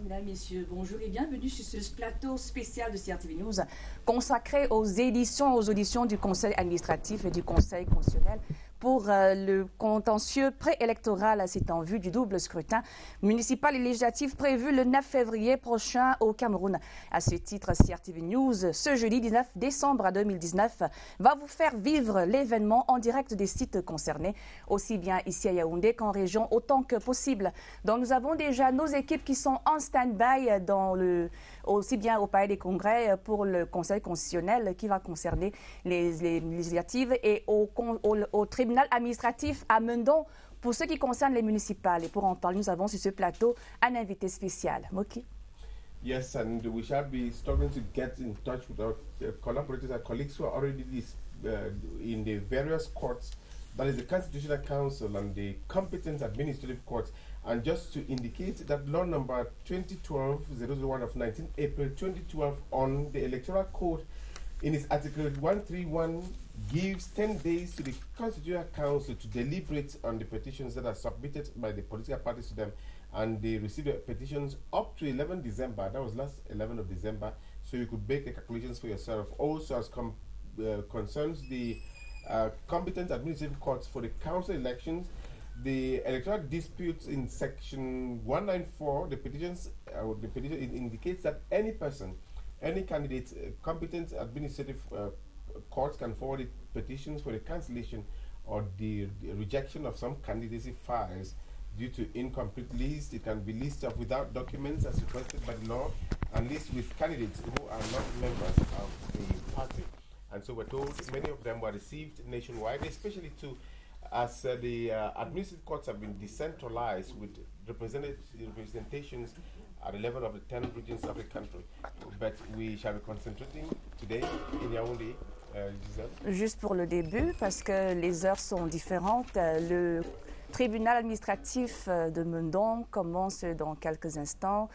Mesdames, Messieurs, bonjour et bienvenue sur ce plateau spécial de CRTV News consacré aux auditions du Conseil administratif et du Conseil constitutionnel pour le contentieux préélectoral, c'est en vue du double scrutin municipal et législatif prévu le 9 février prochain au Cameroun. À ce titre, CRTV News, ce jeudi 19 décembre 2019, va vous faire vivre l'événement en direct des sites concernés, aussi bien ici à Yaoundé qu'en région, autant que possible. Donc nous avons déjà nos équipes qui sont en stand-by aussi bien au Palais des Congrès pour le Conseil constitutionnel qui va concerner les législatives et au tribunal administratif à Mendon pour ce qui concerne les municipales. Et pour en parler, nous avons sur ce plateau un invité spécial. Moki. Yes, and we shall be struggling to get in touch with our collaborators, our colleagues who are already in the various courts, that is the Constitutional Council and the competent administrative courts. And just to indicate that law number 2012-001 of 19 April 2012 on the Electoral Code in its article 131 gives 10 days to the Constitutional Council to deliberate on the petitions that are submitted by the political parties to them, and they receive the petitions up to 11 December. That was last 11 of December, so you could make the calculations for yourself. Also, as concerns the competent administrative courts for the council elections, the electoral disputes in section 194, the petition indicates that any person, any candidate, competent administrative courts can forward petitions for the cancellation or the rejection of some candidacy files due to incomplete list. It can be listed without documents as requested by the law, and list with candidates who are not members of the party. And so we're told many of them were received nationwide, especially too as the administrative courts have been decentralized with representations at the level of the 10 regions of the country. But we shall be concentrating today in Yaoundé. Juste pour le début, parce que les heures sont différentes, le tribunal administratif de Mendon commence dans quelques instants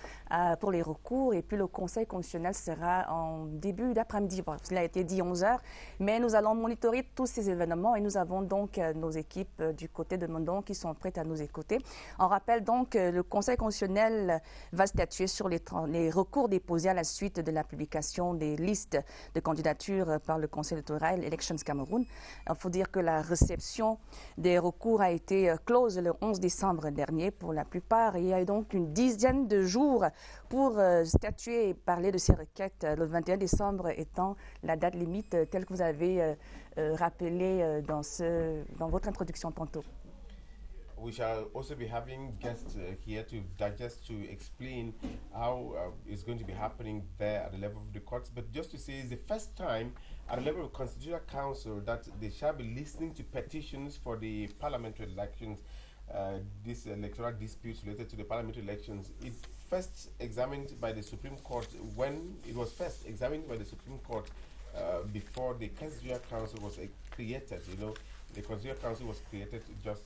pour les recours, et puis le Conseil constitutionnel sera en début d'après-midi. Bon, cela a été dit 11h, mais nous allons monitorer tous ces événements et nous avons donc nos équipes du côté de Mendon qui sont prêtes à nous écouter. On rappelle donc que le Conseil constitutionnel va statuer sur les recours déposés à la suite de la publication des listes de candidatures par le Conseil électoral Elections Cameroun. Il faut dire que la réception des recours a été close le 11 décembre dernier pour la plupart. Il y a donc une dizaine de jours pour statuer et parler de ces requêtes, le 21 décembre étant la date limite telle que vous avez rappelé dans votre introduction tantôt. We shall also be having guests here to digest, to explain how it's going to be happening there at the level of the courts. But just to say, it's the first time at the level of Constitutional Council that they shall be listening to petitions for the parliamentary elections, these electoral disputes related to the parliamentary elections. It first examined by the Supreme Court when it was first examined by the Supreme Court before the Constitutional Council was created, you know. The Constitutional Council was created just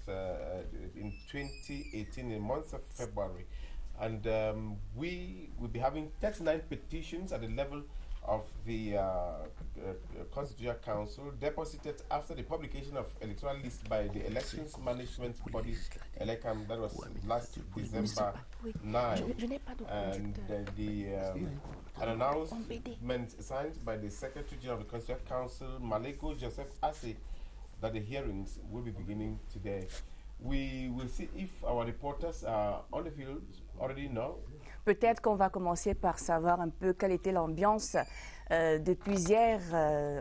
in 2018, in the month of February. And we will be having 39 petitions at the level of the Constitutional Council deposited after the publication of electoral list by the Elections Management Body, ELECAM, that was last December 9. And an announcement signed by the Secretary General of the Constitutional Council, Maleko Joseph Assey, that the hearings will be beginning today. We will see if our reporters are on the field already now. Peut-être qu'on va commencer par savoir un peu quelle était l'ambiance depuis hier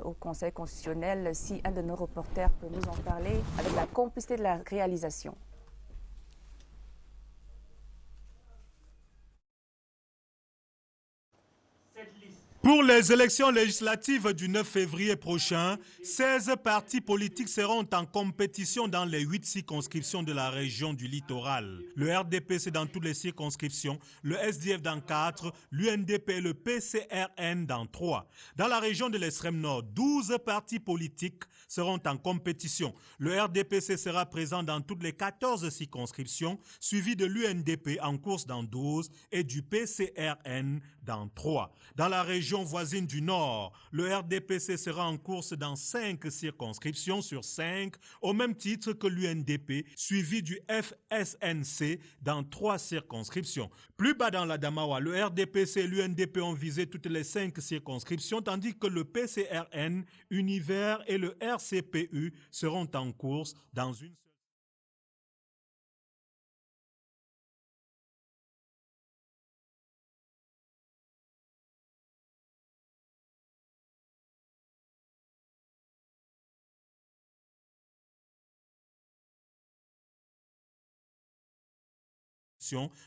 au Conseil constitutionnel. Si un de nos reporters peut nous en parler avec la complicité de la réalisation. Pour les élections législatives du 9 février prochain, 16 partis politiques seront en compétition dans les 8 circonscriptions de la région du littoral. Le RDPC dans toutes les circonscriptions, le SDF dans 4, l'UNDP et le PCRN dans 3. Dans la région de l'extrême nord, 12 partis politiques seront en compétition. Le RDPC sera présent dans toutes les 14 circonscriptions, suivi de l'UNDP en course dans 12 et du PCRN dans 3. Dans la région région voisine du Nord, le RDPC sera en course dans 5 circonscriptions sur 5, au même titre que l'UNDP, suivi du FSNC dans 3 circonscriptions. Plus bas dans l'Adamawa, le RDPC et l'UNDP ont visé toutes les 5 circonscriptions, tandis que le PCRN, Univers et le RCPU seront en course dans une seule.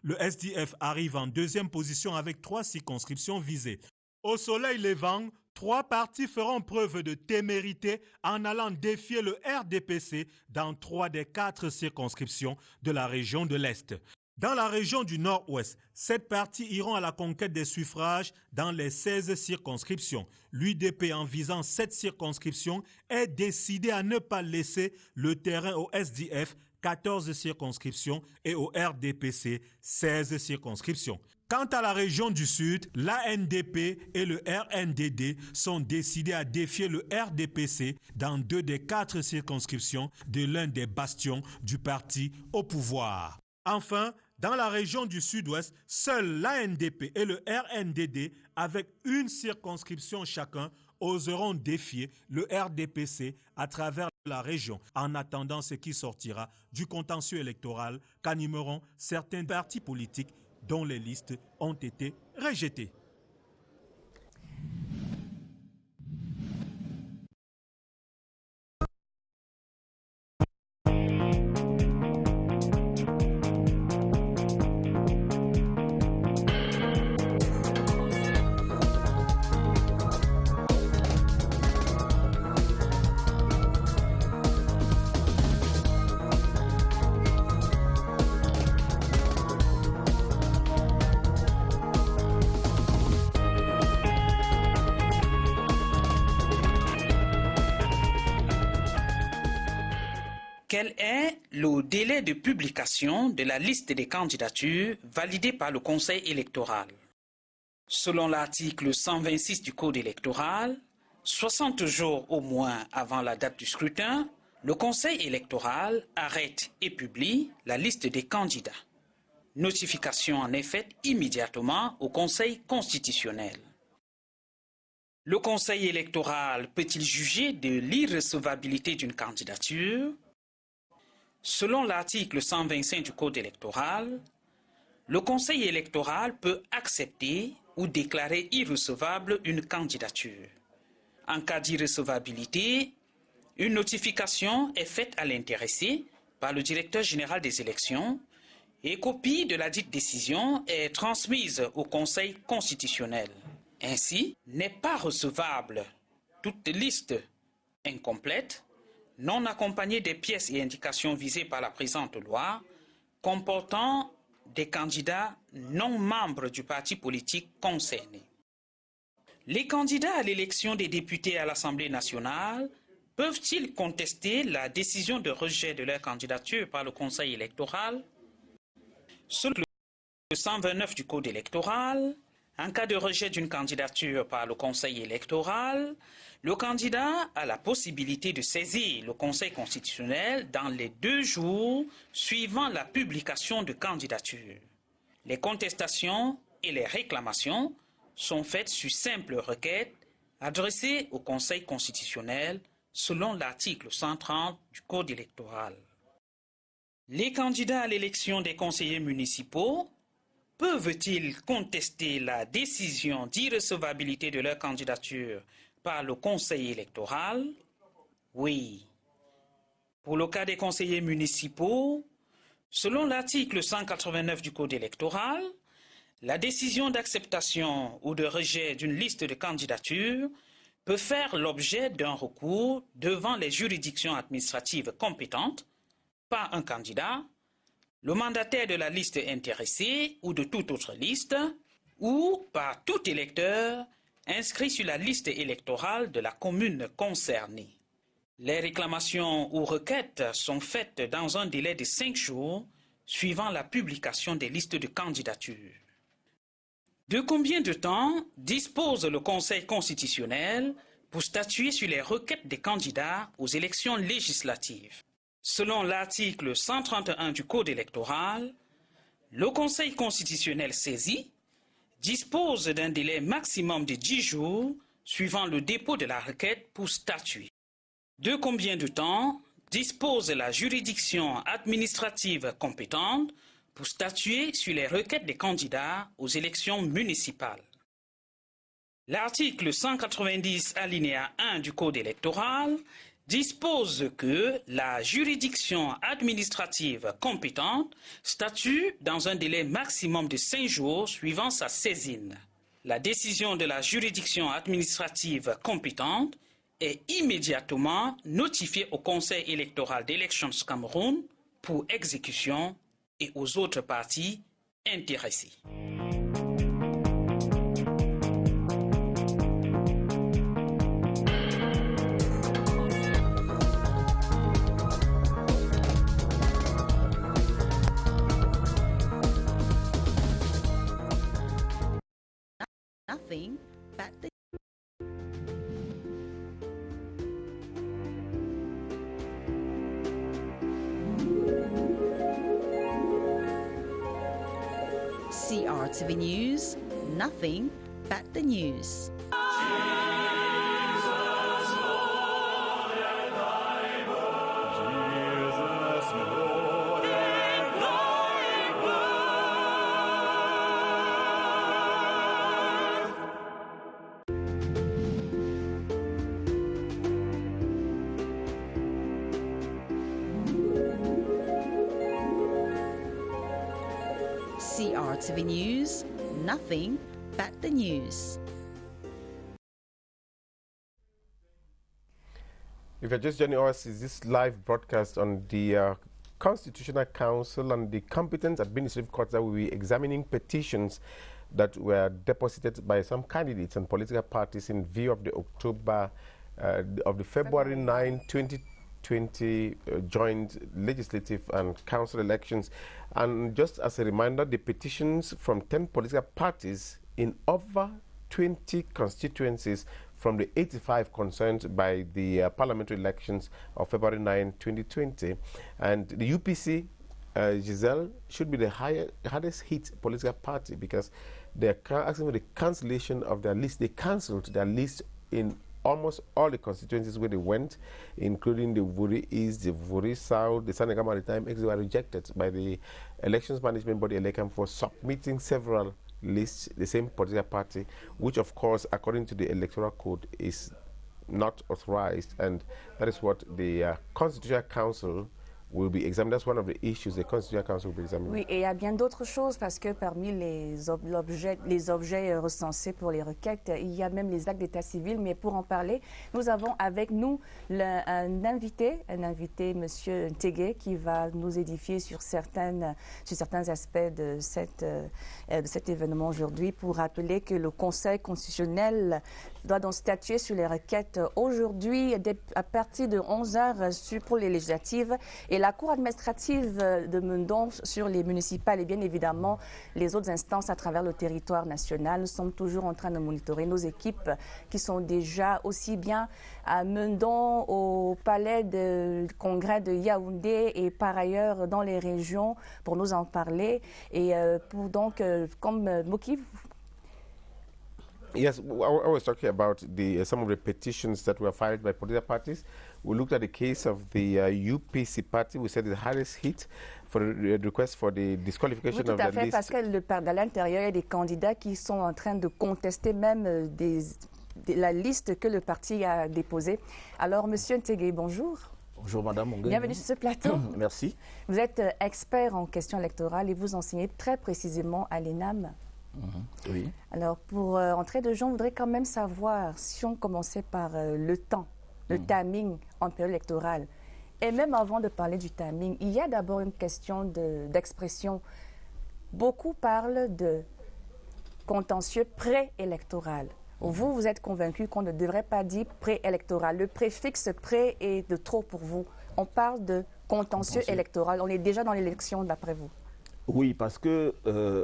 Le SDF arrive en 2e position avec 3 circonscriptions visées. Au soleil levant, 3 partis feront preuve de témérité en allant défier le RDPC dans 3 des 4 circonscriptions de la région de l'Est. Dans la région du Nord-Ouest, 7 partis iront à la conquête des suffrages dans les 16 circonscriptions. L'UDP, en visant 7 circonscriptions, est décidé à ne pas laisser le terrain au SDF, 14 circonscriptions, et au RDPC, 16 circonscriptions. Quant à la région du Sud, l'ANDP et le RNDD sont décidés à défier le RDPC dans 2 des 4 circonscriptions de l'un des bastions du parti au pouvoir. Enfin, dans la région du Sud-Ouest, seuls l'ANDP et le RNDD, avec une circonscription chacun, oseront défier le RDPC à travers la région, en attendant ce qui sortira du contentieux électoral qu'animeront certains partis politiques dont les listes ont été rejetées. Quel est le délai de publication de la liste des candidatures validée par le Conseil électoral? Selon l'article 126 du Code électoral, 60 jours au moins avant la date du scrutin, le Conseil électoral arrête et publie la liste des candidats. Notification en est faite immédiatement au Conseil constitutionnel. Le Conseil électoral peut-il juger de l'irrecevabilité d'une candidature? Selon l'article 125 du Code électoral, le Conseil électoral peut accepter ou déclarer irrecevable une candidature. En cas d'irrecevabilité, une notification est faite à l'intéressé par le directeur général des élections et copie de la dite décision est transmise au Conseil constitutionnel. Ainsi, n'est pas recevable toute liste incomplète, non accompagnée des pièces et indications visées par la présente loi, comportant des candidats non membres du parti politique concerné. Les candidats à l'élection des députés à l'Assemblée nationale peuvent-ils contester la décision de rejet de leur candidature par le Conseil électoral? Selon le 129 du Code électoral, en cas de rejet d'une candidature par le Conseil électoral, le candidat a la possibilité de saisir le Conseil constitutionnel dans les 2 jours suivant la publication de candidature. Les contestations et les réclamations sont faites sur simple requête adressée au Conseil constitutionnel selon l'article 130 du Code électoral. Les candidats à l'élection des conseillers municipaux peuvent-ils contester la décision d'irrecevabilité de leur candidature par le Conseil électoral? Oui. Pour le cas des conseillers municipaux, selon l'article 189 du Code électoral, la décision d'acceptation ou de rejet d'une liste de candidatures peut faire l'objet d'un recours devant les juridictions administratives compétentes par un candidat, le mandataire de la liste intéressée ou de toute autre liste, ou par tout électeur inscrit sur la liste électorale de la commune concernée. Les réclamations ou requêtes sont faites dans un délai de 5 jours suivant la publication des listes de candidatures. De combien de temps dispose le Conseil constitutionnel pour statuer sur les requêtes des candidats aux élections législatives? Selon l'article 131 du Code électoral, le Conseil constitutionnel saisi dispose d'un délai maximum de 10 jours suivant le dépôt de la requête pour statuer. De combien de temps dispose la juridiction administrative compétente pour statuer sur les requêtes des candidats aux élections municipales? L'article 190 alinéa 1 du Code électoral dispose que la juridiction administrative compétente statue dans un délai maximum de 5 jours suivant sa saisine. La décision de la juridiction administrative compétente est immédiatement notifiée au Conseil électoral d'Elections Cameroun pour exécution et aux autres parties intéressées. Nothing but the CRTV News, nothing but the news. CRTV News, nothing but the news. If you're just joining us, is this live broadcast on the Constitutional Council and the competent administrative courts that will be examining petitions that were deposited by some candidates and political parties in view of the February 9, 2020 joint legislative and council elections. And just as a reminder, the petitions from 10 political parties in over 20 constituencies from the 85 concerned by the parliamentary elections of February 9, 2020. And the UPC, Giselle, should be the hardest hit political party because they're asking for the cancellation of their list. They cancelled their list in almost all the constituencies where they went, including the Vuri East, the Vuri South, the Senegal Maritime. They were rejected by the elections management body, ELECAM, for submitting several lists, the same political party, which of course, according to the electoral code, is not authorized, and that is what the Constitutional Council will be examining. That's one of the issues the Constitutional Council will be examining. Oui, et il y a bien d'autres choses parce que parmi les objets recensés pour les requêtes, il y a même les actes d'état civil. Mais pour en parler, nous avons avec nous un invité, M. Ntegue, qui va nous édifier sur certains aspects de cet événement aujourd'hui, pour rappeler que le Conseil constitutionnel doit donc statuer sur les requêtes aujourd'hui à partir de 11h pour les législatives, et la Cour administrative de Mendon sur les municipales et bien évidemment les autres instances à travers le territoire national. Nous sommes toujours en train de monitorer nos équipes qui sont déjà aussi bien à Mendon, au palais de congrès de Yaoundé et par ailleurs dans les régions pour nous en parler. Et pour donc, comme Moki. Yes, I was talking about some of the petitions that were filed by political parties. We looked at the case of the UPC party. We said the hardest hit for the request for the disqualification oui, of the list. Tout à fait, parce que à l'intérieur, il y a des candidats qui sont en train de contester même la liste que le parti a déposée. Alors, Monsieur Ntegue, bonjour. Bonjour Madame Ongué. Bienvenue sur ce plateau. Merci. Vous êtes expert en questions électorales et vous enseignez très précisément à l'ENAM. Oui. Alors, pour entrer de jeu, on voudrait quand même savoir, si on commençait par le temps, le timing en période électorale, et même avant de parler du timing, il y a d'abord une question d'expression. Beaucoup parlent de contentieux préélectoral. Vous êtes convaincu qu'on ne devrait pas dire préélectoral. Le préfixe pré est de trop pour vous. On parle de contentieux électoral. On est déjà dans l'élection, d'après vous. Oui, parce que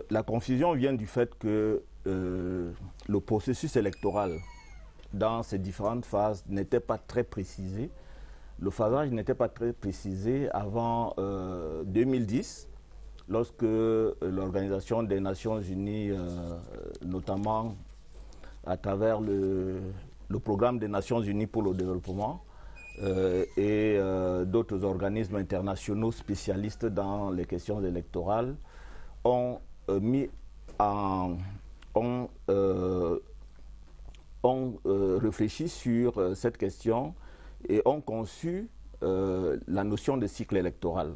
la confusion vient du fait que le processus électoral dans ces différentes phases n'était pas très précisé. Le phasage n'était pas très précisé avant 2010, lorsque l'Organisation des Nations Unies, notamment à travers le programme des Nations Unies pour le développement et d'autres organismes internationaux spécialistes dans les questions électorales, ont réfléchi sur cette question et ont conçu la notion de cycle électoral.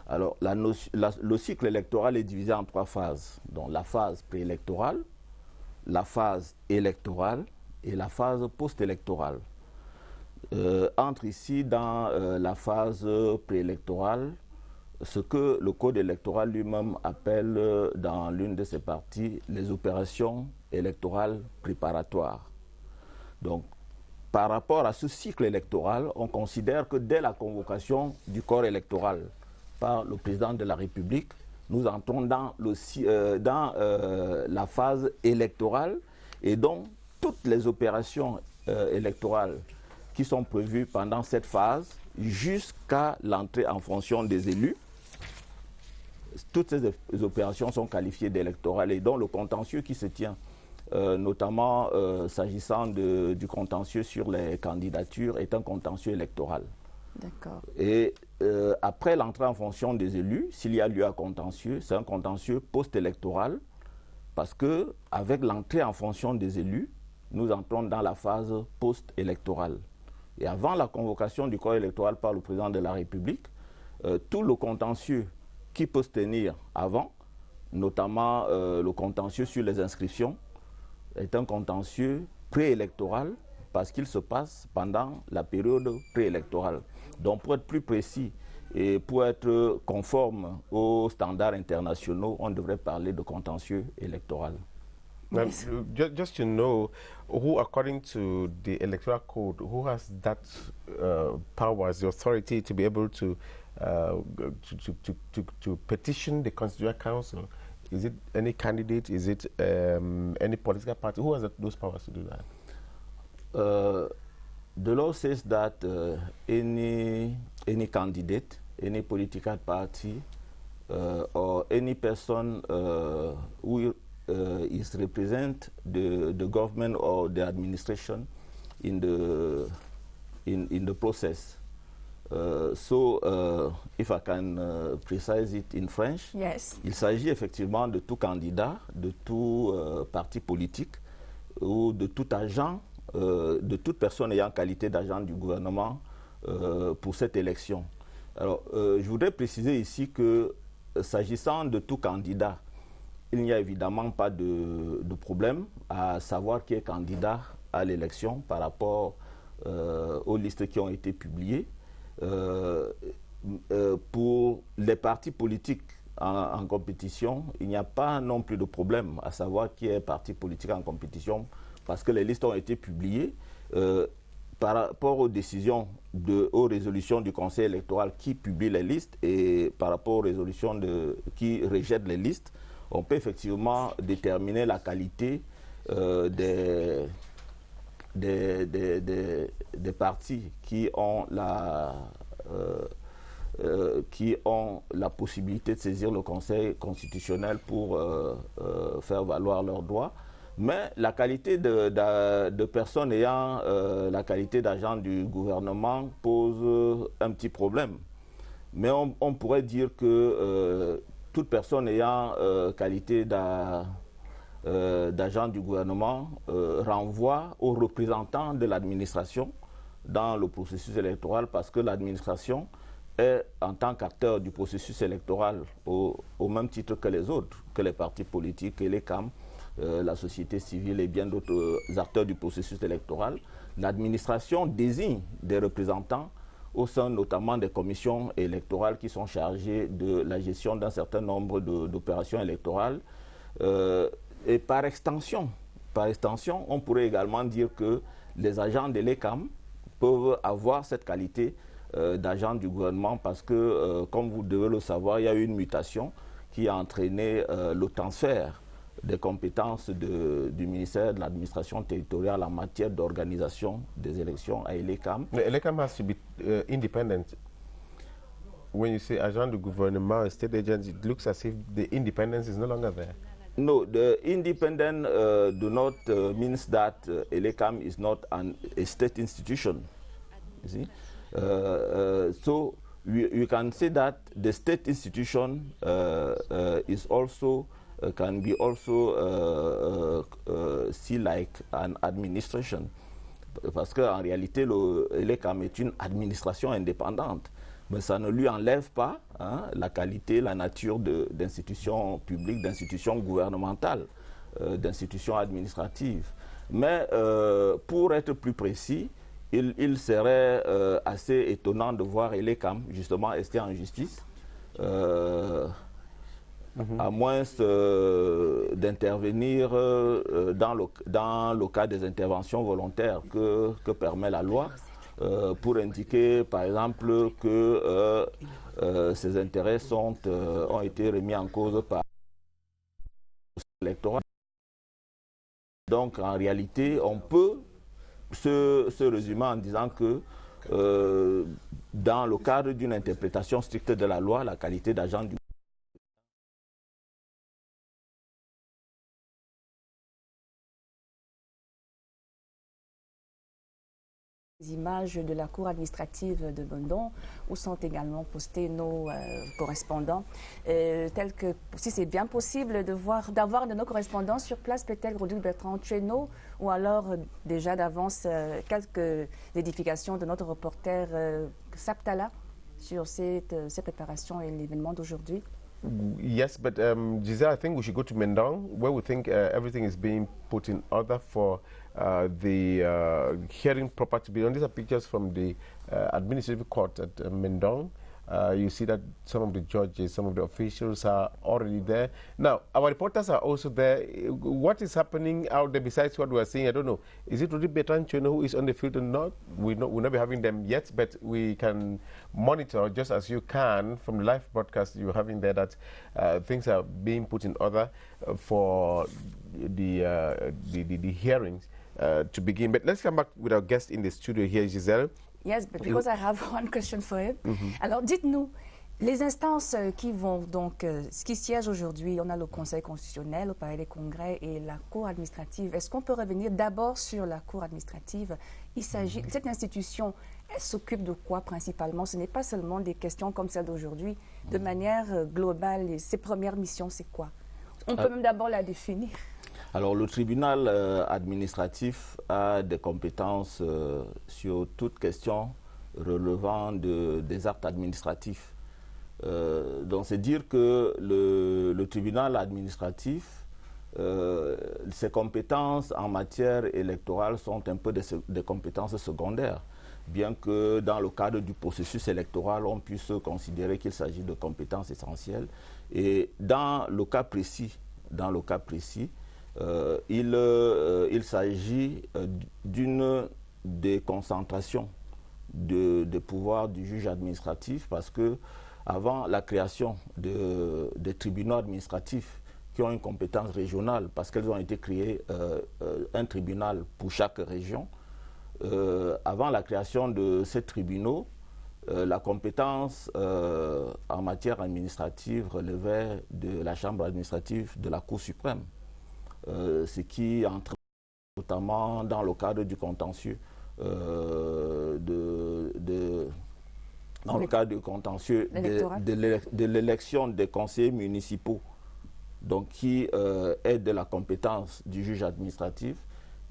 Alors, le cycle électoral est divisé en 3 phases. Donc, la phase préélectorale, la phase électorale et la phase post-électorale. Entre ici dans la phase préélectorale ce que le code électoral lui-même appelle dans l'une de ses parties les opérations électorales préparatoires. Donc, par rapport à ce cycle électoral, on considère que dès la convocation du corps électoral par le président de la République, nous entrons dans la phase électorale et donc toutes les opérations électorales qui sont prévues pendant cette phase jusqu'à l'entrée en fonction des élus, toutes ces opérations sont qualifiées d'électorales et donc le contentieux qui se tient, notamment s'agissant du contentieux sur les candidatures, est un contentieux électoral. D'accord. Et après l'entrée en fonction des élus, s'il y a lieu à contentieux, c'est un contentieux post-électoral parce qu'avec l'entrée en fonction des élus, nous entrons dans la phase post-électorale. Et avant la convocation du corps électoral par le président de la République, tout le contentieux qui peut se tenir avant, notamment le contentieux sur les inscriptions, est un contentieux préélectoral parce qu'il se passe pendant la période préélectorale. Donc pour être plus précis et pour être conforme aux standards internationaux, on devrait parler de contentieux électoral. Yes. Just to know, who, according to the electoral code, who has that powers, the authority to be able to petition the Constitutional Council? Is it any candidate? Is it any political party? Who has those powers to do that? The law says that any candidate, any political party, or any person who is represent the government or the administration in the process. If I can precise it in French, yes. Il s'agit effectivement de tout candidat, de tout parti politique ou de tout agent, de toute personne ayant qualité d'agent du gouvernement pour cette élection. Alors, je voudrais préciser ici que s'agissant de tout candidat, il n'y a évidemment pas de problème à savoir qui est candidat à l'élection par rapport aux listes qui ont été publiées. Pour les partis politiques en compétition, il n'y a pas non plus de problème à savoir qui est parti politique en compétition parce que les listes ont été publiées. Par rapport aux décisions, aux résolutions du Conseil électoral qui publie les listes et par rapport aux résolutions qui rejettent les listes, on peut effectivement déterminer la qualité des partis qui ont la possibilité de saisir le Conseil constitutionnel pour faire valoir leurs droits. Mais la qualité de personnes ayant la qualité d'agent du gouvernement pose un petit problème. Mais on pourrait dire que toute personne ayant qualité d'agent du gouvernement renvoie aux représentants de l'administration dans le processus électoral parce que l'administration est en tant qu'acteur du processus électoral au même titre que les autres, que les partis politiques et les CAM, la société civile et bien d'autres acteurs du processus électoral. L'administration désigne des représentants au sein notamment des commissions électorales qui sont chargées de la gestion d'un certain nombre d'opérations électorales. Et par extension, on pourrait également dire que les agents de l'ECAM peuvent avoir cette qualité d'agents du gouvernement parce que, comme vous devez le savoir, il y a eu une mutation qui a entraîné le transfert des compétences du ministère de l'administration territoriale en matière d'organisation des élections à ELECAM. The ELECAM has to be independent. When you say agent du gouvernement, state agents, it looks as if the independence is no longer there. No, the independent do not means that ELECAM is not a state institution. You see, so you can say that the state institution is also can be also seen like an administration, parce qu'en réalité, l'ELECAM est une administration indépendante, mais ça ne lui enlève pas la qualité, la nature d'institutions publiques, d'institutions gouvernementales, d'institutions administratives. Mais pour être plus précis, il serait assez étonnant de voir ELECAM justement rester en justice, à moins d'intervenir dans le cas des interventions volontaires que permet la loi, pour indiquer par exemple que ces intérêts ont été remis en cause par l'électorat. Donc en réalité, on peut se résumer en disant que dans le cadre d'une interprétation stricte de la loi, la qualité d'agent du Les images de la cour administrative de Bundong, où sont également postés nos correspondants, tels que, si c'est bien possible d'avoir de nos correspondants sur place, peut-être Rodrigue Bertrand Tchéno, ou alors déjà d'avance quelques édifications de notre reporter Saptala sur ces préparations et l'événement d'aujourd'hui. Yes, but Giselle, I think we should go to Mendong, where we think everything is being put in order for the hearing proper to be done. These are pictures from the administrative court at Mendong. You see that some of the judges, some of the officials are already there. Now, our reporters are also there. What is happening out there besides what we are seeing? I don't know. Is it Rodrigue Bertrand Tchéno who is on the field or not? We'll not be having them yet, but we can monitor just as you can from the live broadcast you're having there that things are being put in order for the hearings to begin. But let's come back with our guest in the studio here, Giselle. Yes, but because I have one question for him. Alors, dites-nous, les instances qui vont donc, qui siègent aujourd'hui, on a le Conseil constitutionnel, le Palais des Congrès et la Cour administrative. Est-ce qu'on peut revenir d'abord sur la Cour administrative? Il s'agit, cette institution, elle s'occupe de quoi principalement? Ce n'est pas seulement des questions comme celle d'aujourd'hui. De manière globale, ses premières missions, c'est quoi? On peut même d'abord la définir. Alors, le tribunal administratif a des compétences sur toute question relevant des actes administratifs. Donc, c'est dire que le tribunal administratif, ses compétences en matière électorale sont un peu des compétences secondaires, bien que dans le cadre du processus électoral, on puisse considérer qu'il s'agit de compétences essentielles. Et dans le cas précis, il s'agit d'une déconcentration de pouvoir du juge administratif, parce que avant la création des tribunaux administratifs qui ont une compétence régionale, parce qu'elles ont été créées un tribunal pour chaque région, avant la création de ces tribunaux, la compétence en matière administrative relevait de la chambre administrative de la Cour suprême. Ce qui entre notamment dans le cadre du contentieux de l'élection des conseillers municipaux, donc qui est de la compétence du juge administratif,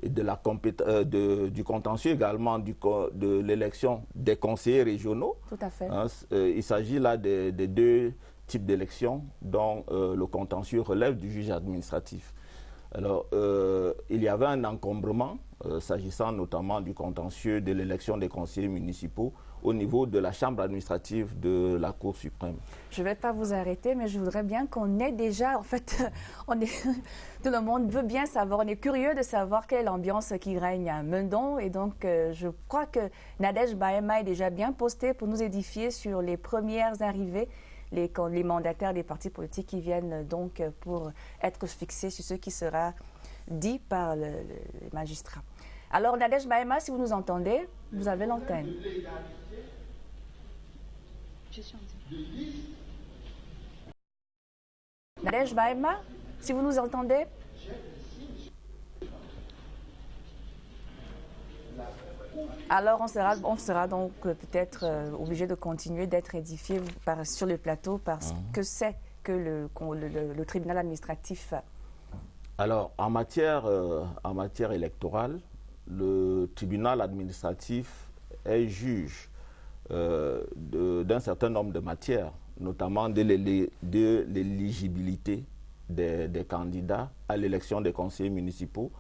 et du contentieux également de l'élection des conseillers régionaux. Tout à fait. Il s'agit là des deux types d'élections dont le contentieux relève du juge administratif. Alors, il y avait un encombrement, s'agissant notamment du contentieux de l'élection des conseillers municipaux au niveau de la chambre administrative de la Cour suprême. Je ne vais pas vous arrêter, mais je voudrais bien qu'on ait déjà, en fait, tout le monde veut bien savoir, on est curieux de savoir quelle est l'ambiance qui règne à Mendong. Et donc, je crois que Nadège Bahema est déjà bien postée pour nous édifier sur les premières arrivées les mandataires des partis politiques qui viennent donc pour être fixés sur ce qui sera dit par les magistrats. Alors, Nadège Bahema, si vous nous entendez, vous avez l'antenne. Je suis en direct. Nadège Bahema, si vous nous entendez. Alors, on sera donc peut-être obligé de continuer d'être édifié sur le plateau parce que c'est que le tribunal administratif. Alors, en matière électorale, le tribunal administratif est juge d'un certain nombre de matières, notamment de l'éligibilité des candidats à l'élection des conseillers municipaux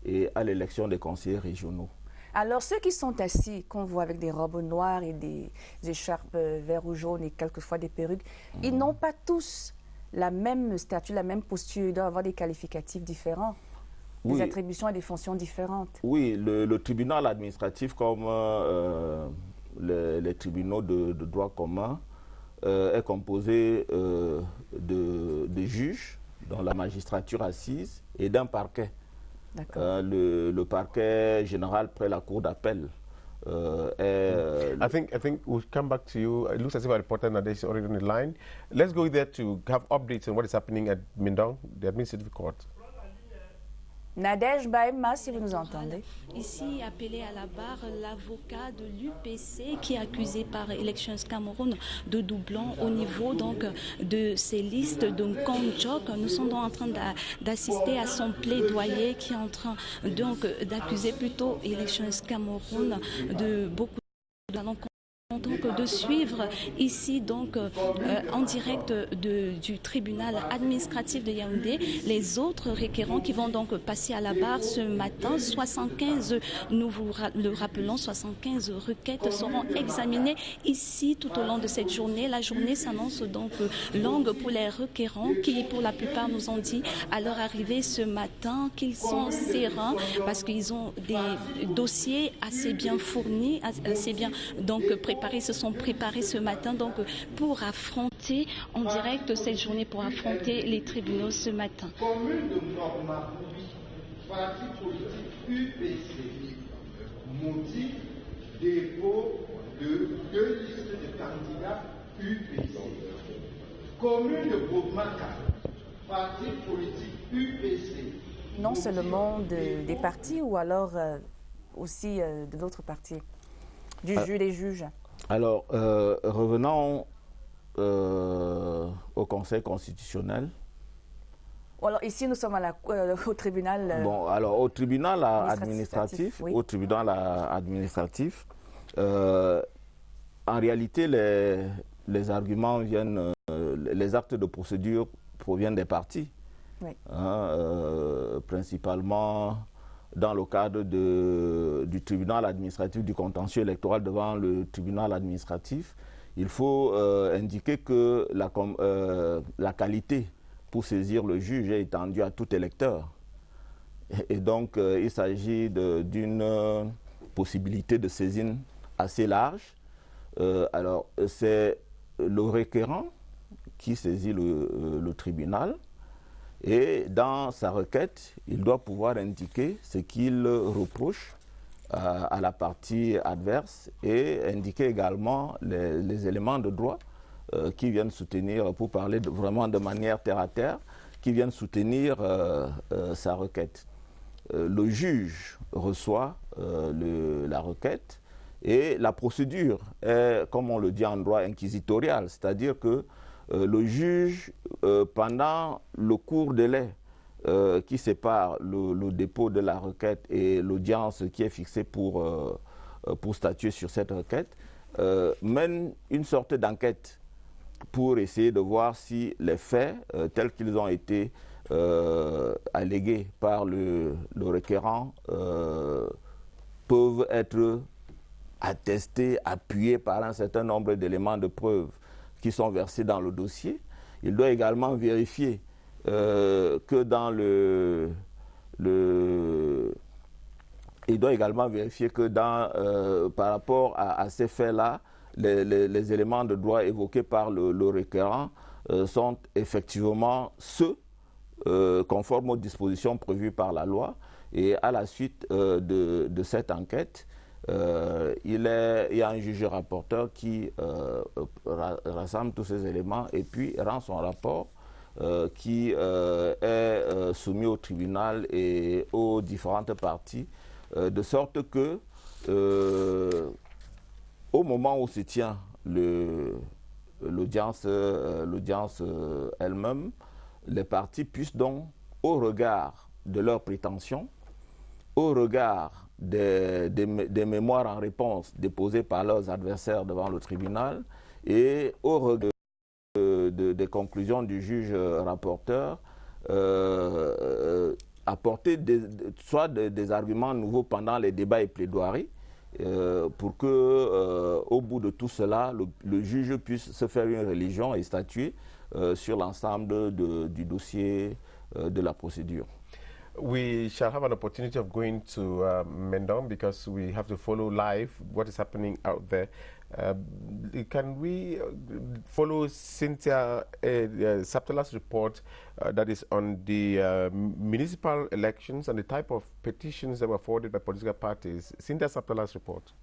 et à l'élection des conseillers régionaux. Alors, ceux qui sont assis, qu'on voit avec des robes noires et des écharpes vert ou jaune et quelquefois des perruques, ils n'ont pas tous la même statut, la même posture. Ils doivent avoir des qualificatifs différents, des attributions et des fonctions différentes. Oui, le tribunal administratif, comme les tribunaux de droit commun, est composé de juges dans la magistrature assise et d'un parquet. Le parquet général près la cour d'appel. I think we'll come back to you. It looks as if our reporter Nadège is already on the line. Let's go there to have updates on what is happening at Mindong, the administrative court. Nadège Bahema, si vous nous entendez. Ici, appelé à la barre, l'avocat de l'UPC qui est accusé par Elections Cameroun de doublon au niveau donc de ces listes de Ngong-Djok. Nous sommes en train d'assister à son plaidoyer qui est en train donc d'accuser plutôt Elections Cameroun de beaucoup de donc de suivre ici donc en direct du tribunal administratif de Yaoundé les autres requérants qui vont donc passer à la barre ce matin. 75, nous vous le rappelons, 75 requêtes seront examinées ici tout au long de cette journée. La journée s'annonce donc longue pour les requérants qui pour la plupart nous ont dit à leur arrivée ce matin qu'ils sont sereins parce qu'ils ont des dossiers assez bien fournis, assez bien donc préparés, se sont préparés ce matin donc pour affronter en direct cette journée, pour affronter les tribunaux ce matin. Commune de Norma, parti politique UPC, motif dépôt de 2 listes de candidats UPC. Commune de Bobmaka, parti politique UPC. Non seulement des partis ou alors aussi de d'autres partis, du juge des juges. Alors, revenons au Conseil constitutionnel. Alors ici, nous sommes au tribunal. Bon, alors au tribunal administratif, oui. Au tribunal administratif, en réalité, les arguments viennent, les actes de procédure proviennent des partis, oui. Principalement dans le cadre du tribunal administratif du contentieux électoral devant le tribunal administratif. Il faut indiquer que la qualité pour saisir le juge est étendue à tout électeur. Et donc, il s'agit d'une possibilité de saisine assez large. Alors, c'est le requérant qui saisit le tribunal. Et dans sa requête, il doit pouvoir indiquer ce qu'il reproche à la partie adverse et indiquer également les éléments de droit qui viennent soutenir, pour parler vraiment de manière terre à terre, qui viennent soutenir sa requête. Le juge reçoit la requête et la procédure est, comme on le dit en droit, inquisitoriale, c'est-à-dire que le juge, pendant le court délai qui sépare le dépôt de la requête et l'audience qui est fixée pour statuer sur cette requête, mène une sorte d'enquête pour essayer de voir si les faits tels qu'ils ont été allégués par le requérant peuvent être attestés, appuyés par un certain nombre d'éléments de preuve qui sont versés dans le dossier. Il doit également vérifier que dans il doit également vérifier que par rapport à ces faits-là, les éléments de droit évoqués par le requérant sont effectivement ceux conformes aux dispositions prévues par la loi. Et à la suite de cette enquête, il y a un juge rapporteur qui rassemble tous ces éléments et puis rend son rapport qui est soumis au tribunal et aux différentes parties, de sorte que au moment où se tient l'audience elle-même, les parties puissent donc, au regard de leurs prétentions, au regard des mémoires en réponse déposées par leurs adversaires devant le tribunal et au regard des conclusions du juge rapporteur, apporter soit des arguments nouveaux pendant les débats et plaidoiries pour que, au bout de tout cela, le juge puisse se faire une religion et statuer sur l'ensemble du dossier de la procédure. We shall have an opportunity of going to Mendong because we have to follow live what is happening out there. Can we follow Cynthia Saptela's report that is on the municipal elections and the type of petitions that were forwarded by political parties? Cynthia Saptela's report.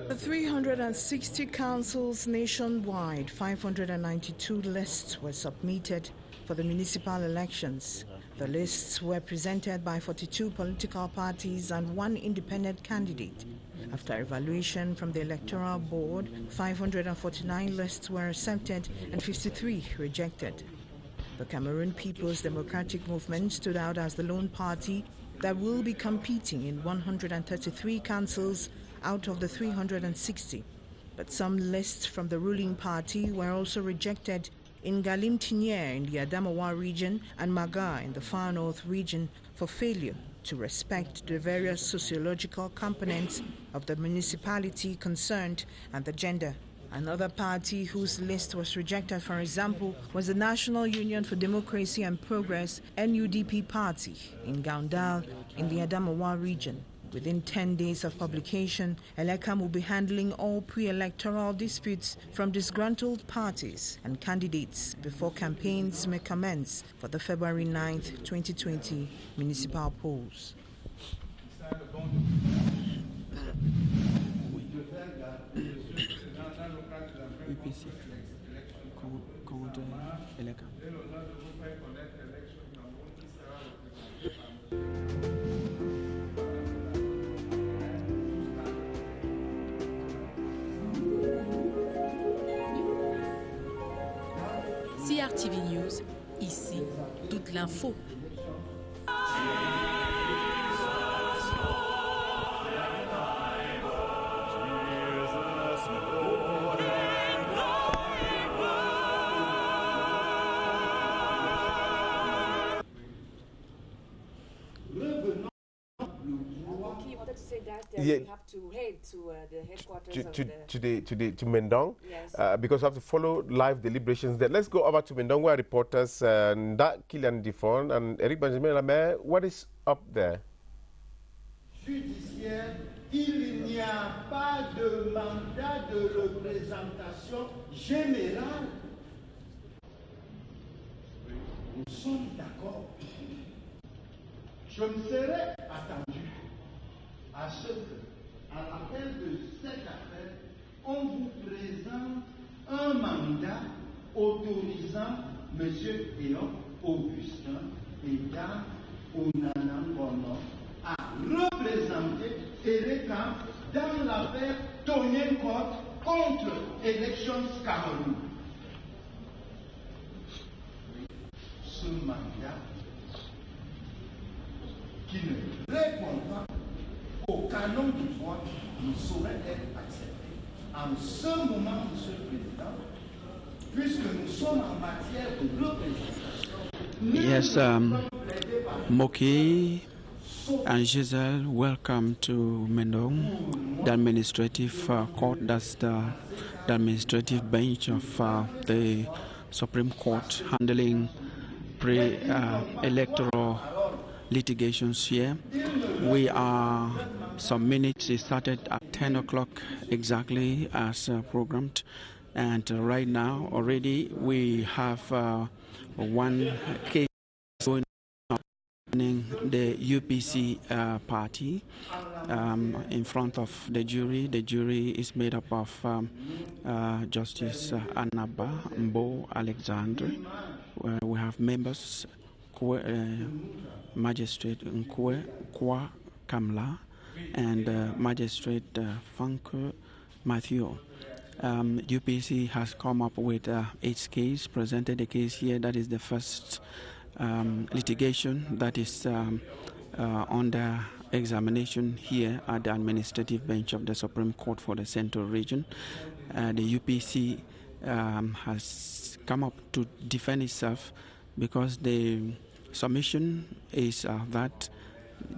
The 360 councils nationwide, 592 lists were submitted for the municipal elections. The lists were presented by 42 political parties and 1 independent candidate. After evaluation from the Electoral Board, 549 lists were accepted and 53 rejected. The Cameroon People's Democratic Movement stood out as the lone party that will be competing in 133 councils out of the 360. But some lists from the ruling party were also rejected in Galim Tinier in the Adamawa region and Maga in the Far North region for failure to respect the various sociological components of the municipality concerned and the gender. Another party whose list was rejected, for example, was the National Union for Democracy and Progress, NUDP party, in Gaundal in the Adamawa region. Within 10 days of publication, ELECAM will be handling all pre-electoral disputes from disgruntled parties and candidates before campaigns may commence for the February 9th, 2020 municipal polls. UPC, contre ELECAM. CRTV News, ici, toute l'info. Yeah. We have to head to the headquarters to Mendong, yes. Because we have to follow live deliberations there. Let's go over to Mendong where reporters Nda Kylian Difon and Eric Benjamin Lamaire. What is up there? Judiciaire, il n'y a pas de mandat de représentation générale. Nous sommes d'accord. Je me serais attendu à ce que, à l'appel de cette affaire, on vous présente un mandat autorisant M. Léon Augustin et Dame Onana Bono à représenter ELECAM dans l'affaire Tonien Cote contre Elections Cameroun. Ce mandat qui ne répond pas au canon du droit ne saurait être accepté en ce moment, M. le Président, puisque nous sommes en matière de représentation. Yes, Moki and Giselle, welcome to Mendong, the administrative court. That's the administrative bench of the Supreme Court handling pre-electoral litigations here. We are some minutes. It started at 10 o'clock exactly as programmed. And right now already we have one case going on in the UPC party in front of the jury. The jury is made up of Justice Anaba Mbo Alexandre. We have members, Magistrate Nkwe Kwa Kamla and Magistrate Funke Matthew. UPC has come up with its case, presented the case here. That is the first litigation that is under examination here at the administrative bench of the Supreme Court for the Central Region. The UPC has come up to defend itself because the submission is that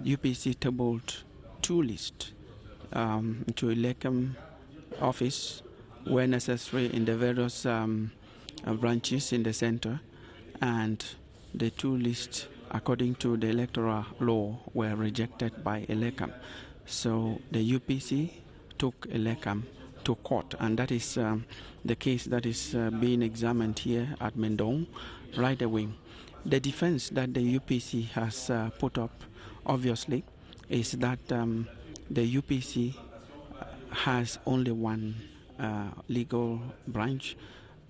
UPC tabled two lists to Elekam office where necessary in the various branches in the center, and the two lists according to the electoral law were rejected by Elekam. So the UPC took Elekam to court, and that is the case that is being examined here at Mendong right away. The defense that the UPC has put up, obviously, is that the UPC has only one legal branch.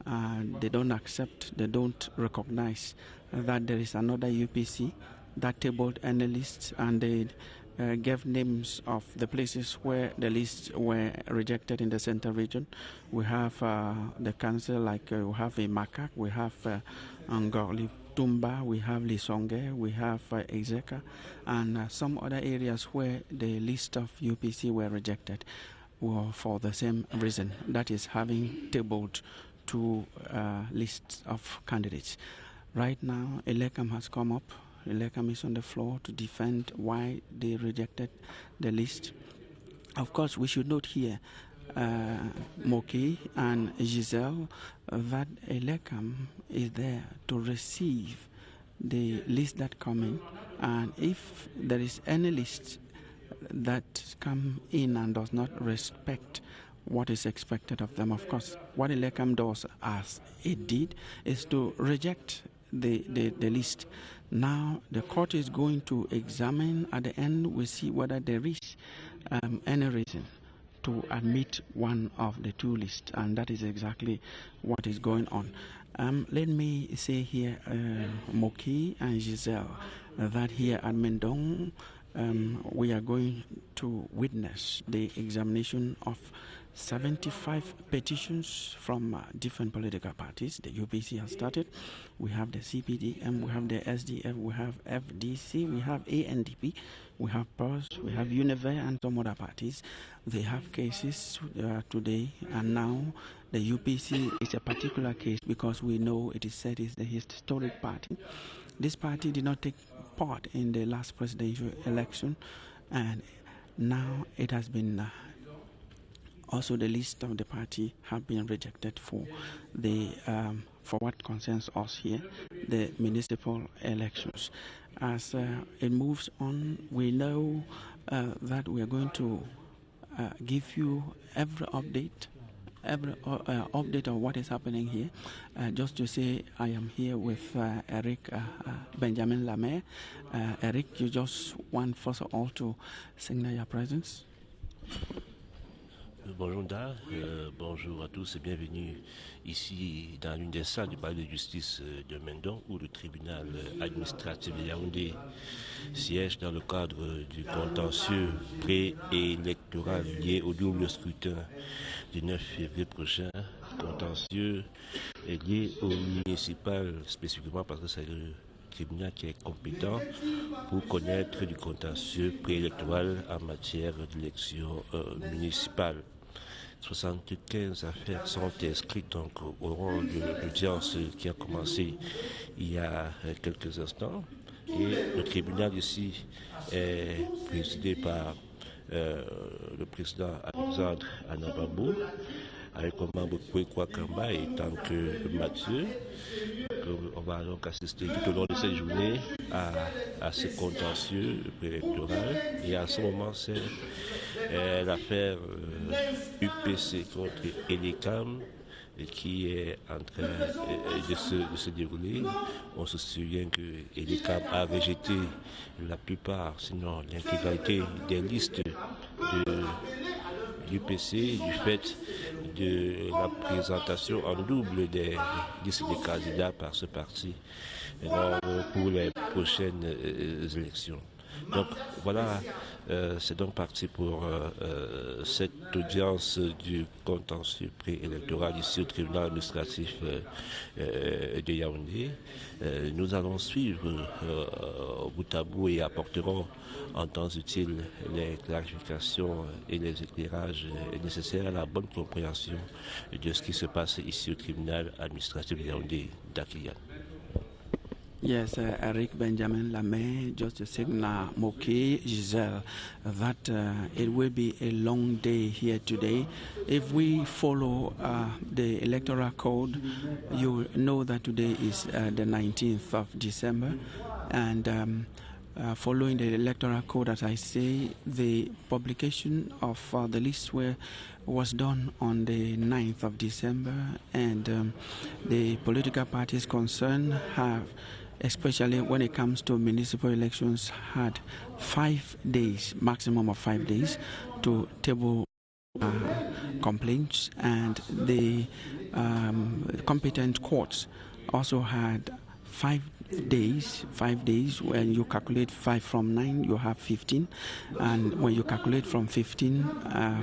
They don't accept, they don't recognize that there is another UPC that tabled any lists, and they gave names of the places where the lists were rejected in the Central Region. We have the council, like we have Makak, we have Ngorli Tumba, we have Lisonge, we have Ezeka, and some other areas where the list of UPC were rejected for the same reason, that is having tabled two lists of candidates. Right now, Elekam has come up. Elekam is on the floor to defend why they rejected the list. Of course, we should note here, Moki and Giselle, that Elekam is there to receive the list that come in, and if there is any list that come in and does not respect what is expected of them, of course, what Elekam does, as it did, is to reject the list. Now the court is going to examine at the end. We see whether there is any reason to admit one of the two lists, and that is exactly what is going on. Let me say here, Moki and Giselle, that here at Mendong we are going to witness the examination of 75 petitions from different political parties. The UPC has started. We have the CPDM, we have the SDF, we have FDC, we have ANDP, we have PERS, we have Unive, and some other parties. They have cases today, and now the UPC is a particular case because we know it is said is the historic party. This party did not take part in the last presidential election, and now it has been also the list of the party have been rejected for the for what concerns us here, the municipal elections. As it moves on, we know that we are going to give you every update of what is happening here. Just to say, I am here with Eric Benjamin Lamé. Eric, you just want first of all to signal your presence. Bonjour Nda, bonjour à tous et bienvenue ici dans l'une des salles du palais de justice de Mendong, où le tribunal administratif de Yaoundé siège dans le cadre du contentieux préélectoral lié au double scrutin du 9 février prochain. Contentieux lié au municipal spécifiquement parce que c'est le tribunal qui est compétent pour connaître du contentieux préélectoral en matière d'élection municipale. 75 affaires sont inscrites donc au rang de l'audience qui a commencé il y a quelques instants. Et le tribunal ici est présidé par le président Alexandre Anabambo, avec comme membre Kwekwa Kamba et tant que Mathieu. on va donc assister tout au long de cette journée à ce contentieux préélectoral. Et à ce moment, c'est l'affaire UPC contre ELECAM qui est en train de se dérouler. On se souvient que ELECAM a rejeté la plupart, sinon l'intégralité des listes de l'UPC du fait de la présentation en double des listes de candidats par ce parti pour les prochaines élections. Donc voilà, c'est donc parti pour cette audience du contentieux préélectoral ici au tribunal administratif de Yaoundé. Nous allons suivre bout à bout et apporterons en temps utile les clarifications et les éclairages nécessaires à la bonne compréhension de ce qui se passe ici au tribunal administratif de Yaoundé d'Akiyan. Yes, Eric Benjamin Lamé, just signal Moki Giselle that it will be a long day here today. If we follow the electoral code, you know that today is the 19th of December, and following the electoral code, as I say, the publication of the list was done on the 9th of December, and the political parties concerned have, especially when it comes to municipal elections, had 5 days, maximum of 5 days, to table complaints, and the competent courts also had 5 days. When you calculate 5 from 9, you have 15, and when you calculate from 15,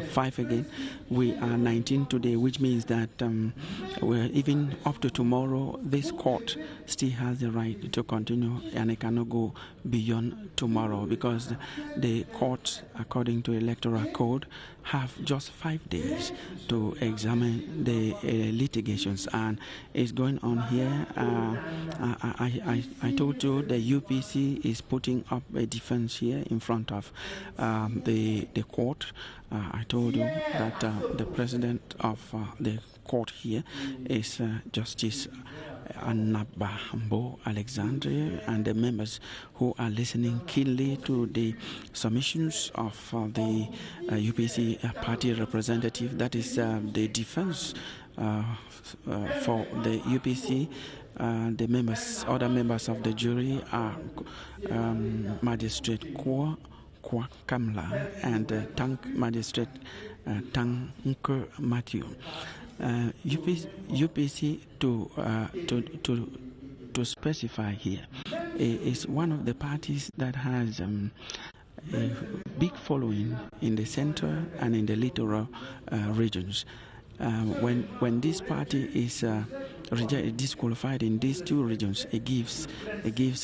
5 again, we are 19 today, which means that we're even up to tomorrow, this court still has the right to continue, and it cannot go beyond tomorrow, because the courts, according to electoral code, have just 5 days to examine the litigations, and it's going on here. I told you the UPC is putting up a defense here in front of the court. I told you that the president of the court here is Justice Anabahambo Alexandria, and the members who are listening keenly to the submissions of the UPC party representative, that is the defense for the UPC. The members, other members of the jury are Magistrate Kwa Kamla and Tank Magistrate Tang Matthew. UPC to specify here is one of the parties that has a big following in the center and in the littoral regions. When this party is disqualified in these two regions, it gives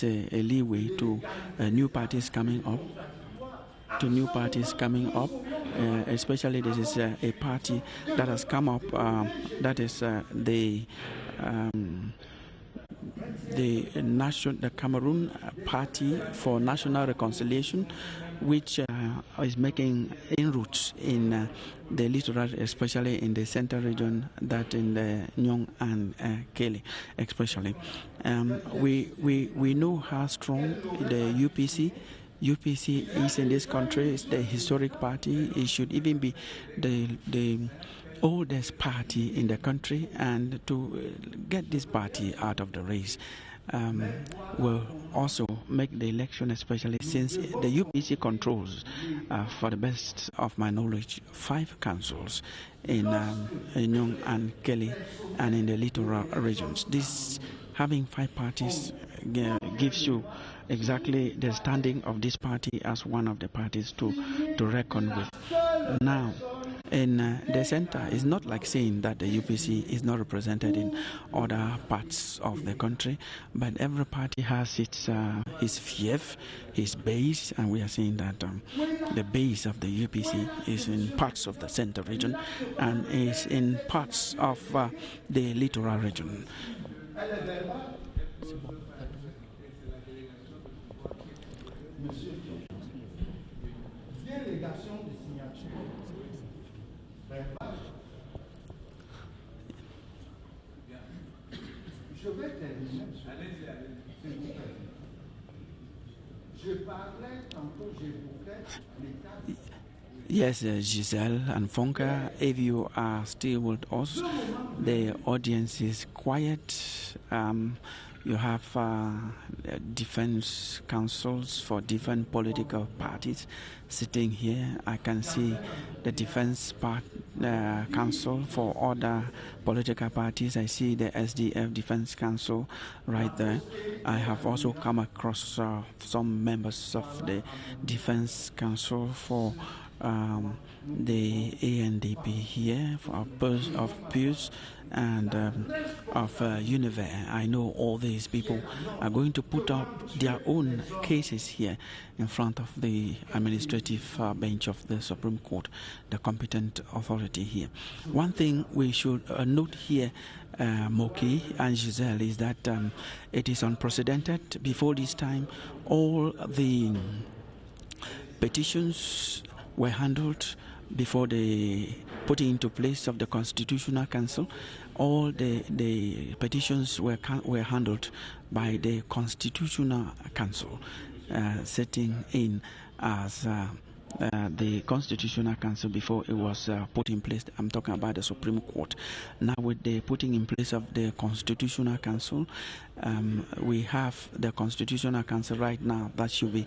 a leeway to new parties coming up. Especially this is a party that has come up, that is the Cameroon Party for National Reconciliation, which is making inroads in the littoral, especially in the center region, that in the Nyong and Kele, especially. We know how strong the UPC is in this country. It's the historic party. It should even be the oldest party in the country, and to get this party out of the race will also make the election, especially since the UPC controls, for the best of my knowledge, 5 councils in Nyong and Kele and in the littoral regions. This having 5 parties gives you exactly the standing of this party as one of the parties to reckon with. Now, in the center, it's not like saying that the UPC is not represented in other parts of the country, but every party has its fief, its base, and we are saying that the base of the UPC is in parts of the center region and is in parts of the littoral region. Je Je vais terminer, monsieur. Je parlais tantôt, j'évoquais l'état. Yes, Giselle and Fonka, if you are still with us, the audience is quiet. You have defense councils for different political parties sitting here. I can see the defense council for other political parties. I see the SDF Defense Council right there. I have also come across some members of the Defense Council for the ANDP here, of Pews and of Univer. I know all these people are going to put up their own cases here in front of the administrative bench of the Supreme Court, the competent authority here. One thing we should note here, Moki and Giselle, is that it is unprecedented. Before this time, all the petitions were handled before the putting into place of the Constitutional Council. All the petitions were handled by the Constitutional Council, sitting in as the Constitutional Council before it was put in place. I'm talking about the Supreme Court. Now with the putting in place of the Constitutional Council, we have the Constitutional Council right now that should be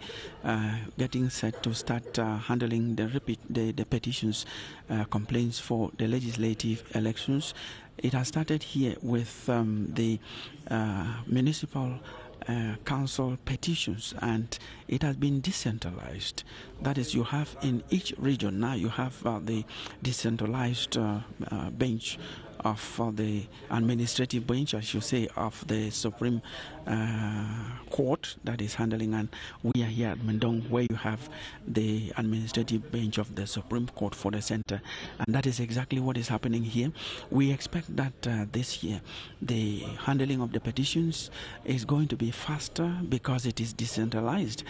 getting set to start handling the petitions, complaints for the legislative elections. It has started here with the municipal council petitions, and it has been decentralized. That is, you have in each region now you have the decentralized bench of the administrative bench, I should say, of the Supreme Court that is handling, and we are here at Mendong where you have the administrative bench of the Supreme Court for the center, and that is exactly what is happening here. We expect that this year the handling of the petitions is going to be faster because it is decentralized.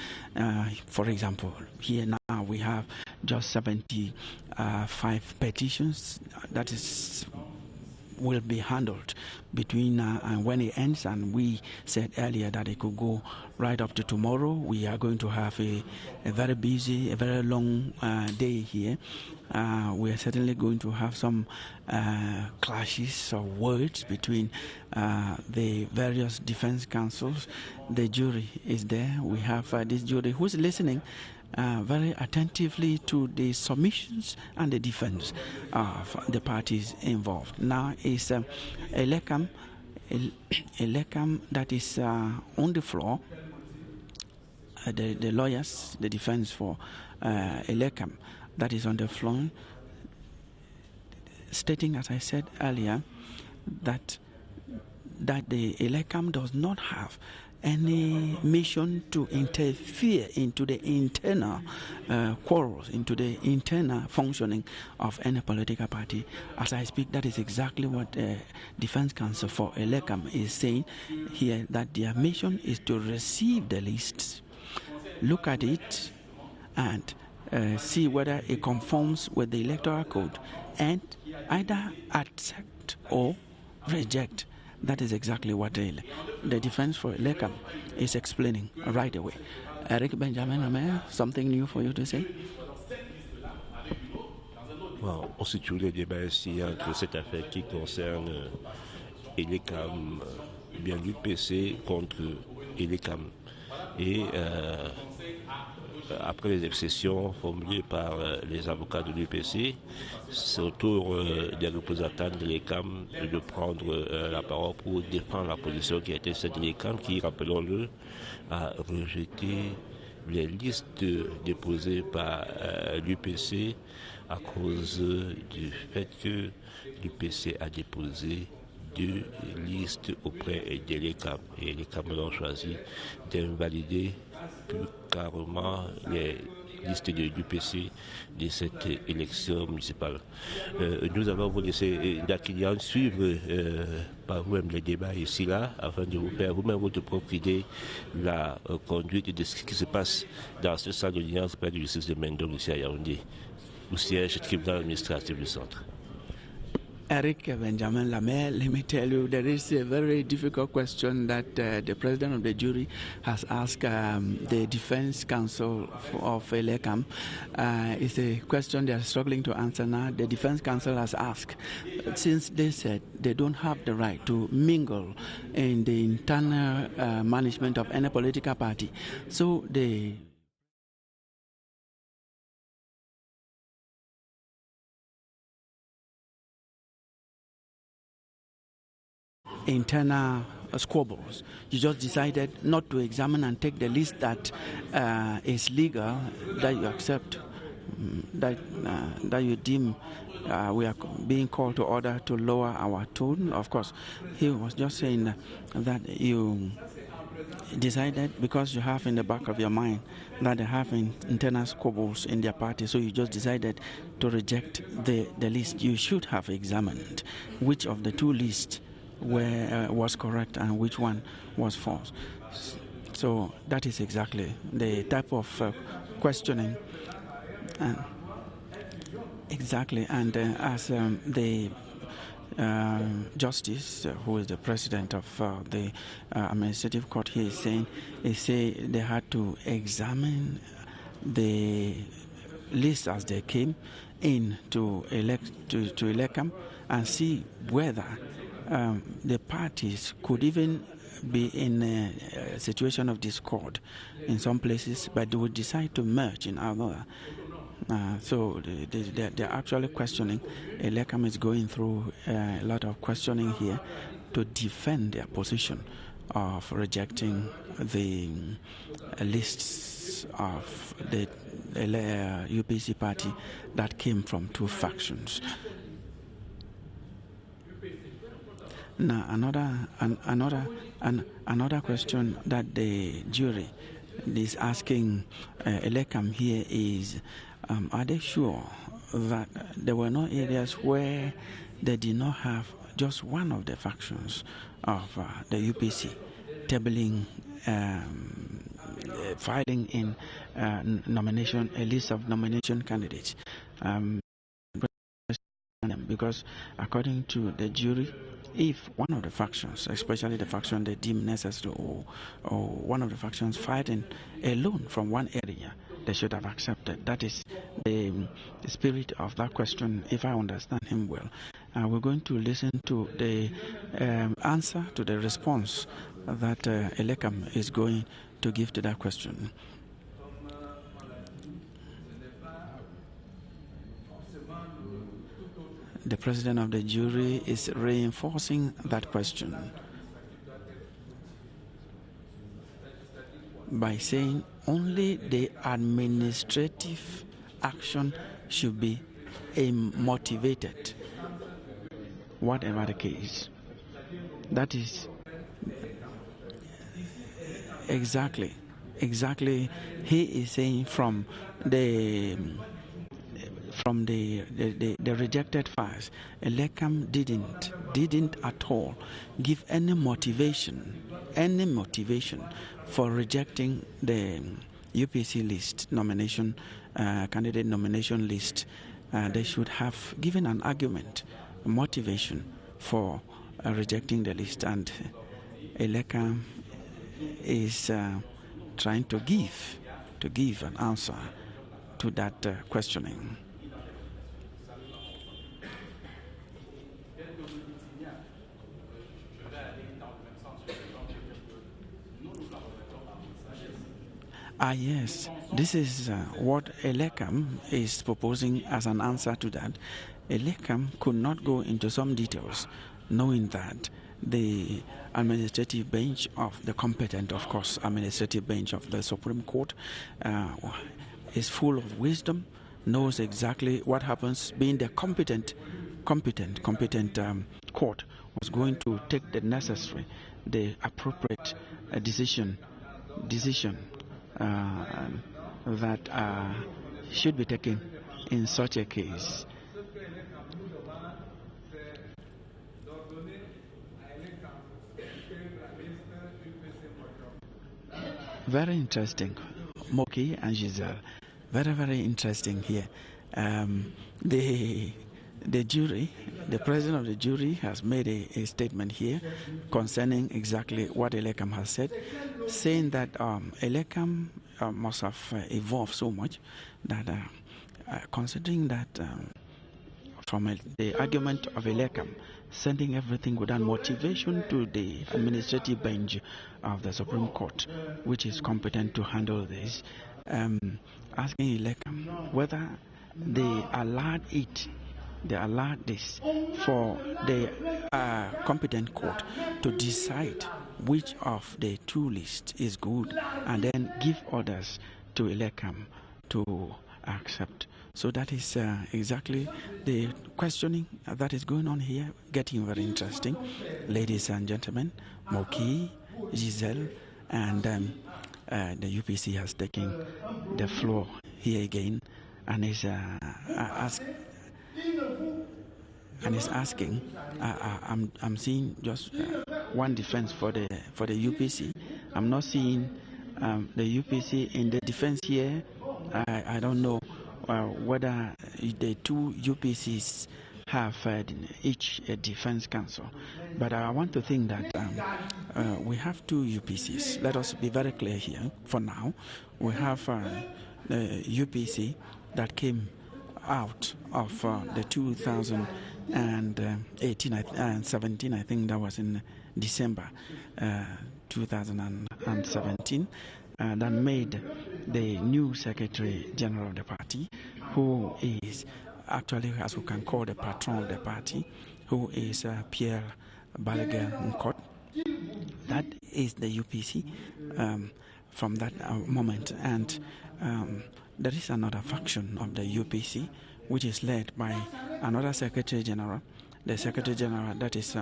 For example, here now we have just 75 petitions that will be handled between now and when it ends, and we said earlier that it could go right up to tomorrow. We are going to have a very busy, a very long day here. We are certainly going to have some clashes of words between the various defense councils. The jury is there. We have this jury who's listening very attentively to the submissions and the defense of the parties involved. Now is Elekam that is on the floor. The lawyers, the defense for Elekam that is on the floor, stating, as I said earlier, that the Elekam does not have any mission to interfere into the internal quarrels, into the internal functioning of any political party. As I speak, that is exactly what the Defense Council for Elekam is saying here, that their mission is to receive the lists, look at it, and see whether it conforms with the Electoral Code, and either accept or reject. That is exactly what the defense for Elekam is explaining right away. Eric Benjamin, something new for you to say? Bon, on situe les débats ici entre cette affaire qui concerne Elekam, bien l'UPC contre Elekam. Et après les exceptions formulées par les avocats de l'UPC, c'est au tour des représentants de l'ECAM de prendre la parole pour défendre la position qui a été celle de l'ECAM, qui, rappelons-le, a rejeté les listes déposées par l'UPC à cause du fait que l'UPC a déposé 2 listes auprès de l'ECAM. Et l'ECAM ont choisi d'invalider plus carrément les listes de l'UPC de cette élection municipale. Nous allons vous laisser, Dakilian, suivre par vous-même les débats ici-là, afin de vous faire vous-même votre propre idée la conduite de ce qui se passe dans ce centre d'audience près de justice de Mendong ici à Yaoundé, au siège du tribunal administratif du centre. Eric Benjamin Lamé, let me tell you, there is a very difficult question that the president of the jury has asked the defense counsel of ELECAM. It's a question they are struggling to answer now. The defense counsel has asked, since they said they don't have the right to mingle in the internal management of any political party, so they internal squabbles. You just decided not to examine and take the list that is legal, that you accept, that you deem we are being called to order to lower our tone. Of course, he was just saying that you decided, because you have in the back of your mind that they have internal squabbles in their party, so you just decided to reject the list. You should have examined which of the two lists was correct and which one was false. So that is exactly the type of questioning. And exactly, and as the justice, who is the president of the administrative court, he is saying, they had to examine the list as they came in to ELECAM and see whether the parties could even be in a situation of discord in some places, but they would decide to merge in other. So they're actually questioning. ELECAM is going through a lot of questioning here to defend their position of rejecting the lists of the UPC party that came from two factions. Now, another question that the jury is asking ELECAM here is, are they sure that there were no areas where they did not have just one of the factions of the UPC tabling, filing in nomination, a list of nomination candidates? Because according to the jury, if one of the factions, especially the faction they deem necessary, or one of the factions fighting alone from one area, they should have accepted. That is the spirit of that question, if I understand him well. We're going to listen to the answer, to the response that ELECAM is going to give to that question. The president of the jury is reinforcing that question by saying only the administrative action should be motivated, whatever the case. That is exactly he is saying from the rejected files, ELECAM didn't at all give any motivation for rejecting the UPC list nomination, candidate nomination list. They should have given an argument, motivation for rejecting the list, and ELECAM is trying to give an answer to that questioning. Yes, this is what ELECAM is proposing as an answer to that. ELECAM could not go into some details, knowing that the administrative bench of the competent, of course, administrative bench of the Supreme Court is full of wisdom, knows exactly what happens, being the competent court was going to take the necessary, the appropriate decision that should be taken in such a case. Very interesting, Moki and Giselle. Very, very interesting here. The the jury, the president of the jury has made a statement here concerning exactly what Elecam has said, saying that Elecam must have evolved so much that considering that from the argument of Elecam, sending everything without motivation to the administrative bench of the Supreme Court, which is competent to handle this, asking Elecam whether they allowed this for the competent court to decide which of the two lists is good and then give orders to Elecam to accept. So that is exactly the questioning that is going on here, getting very interesting. Ladies and gentlemen, Moki, Giselle, and the UPC has taken the floor here again and is asking. I'm seeing just one defense for the UPC. I'm not seeing the UPC in the defense here. I don't know whether the two UPCs have each a defense counsel, but I want to think that we have two UPCs. Let us be very clear here. For now, we have the UPC that came out of the 2018 and 17. I think that was in December 2017. That made the new Secretary General of the party, who is actually, as we can call, the patron of the party, who is Pierre Balaguer Nkot. That is the UPC from that moment. And there is another faction of the UPC, which is led by another Secretary General, the Secretary General that is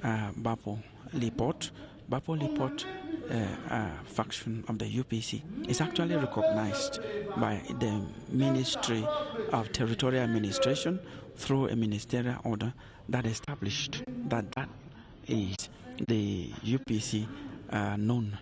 Bapo Lipot. Bapo Lipot faction of the UPC is actually recognized by the Ministry of Territorial Administration through a ministerial order that established that is the UPC known,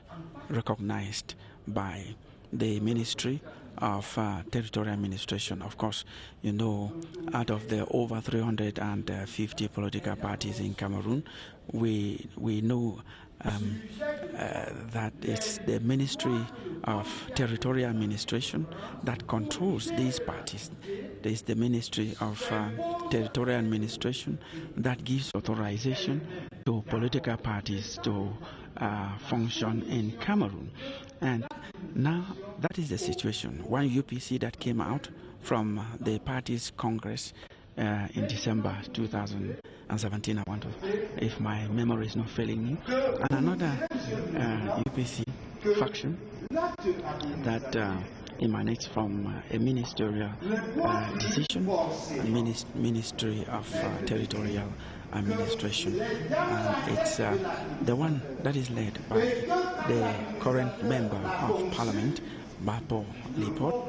recognized by the Ministry of Territorial Administration. Of course, you know, out of the over 350 political parties in Cameroon, we know that it's the Ministry of Territorial Administration that controls these parties. There's the Ministry of Territorial Administration that gives authorization to political parties to function in Cameroon. And now that is the situation. One UPC that came out from the party's Congress in December 2017, I want to, if my memory is not failing me, and another UPC faction that emanates from a ministerial decision, Ministry of Territorial Administration. It's the one that is led by the current member of Parliament, Bapo Lipot.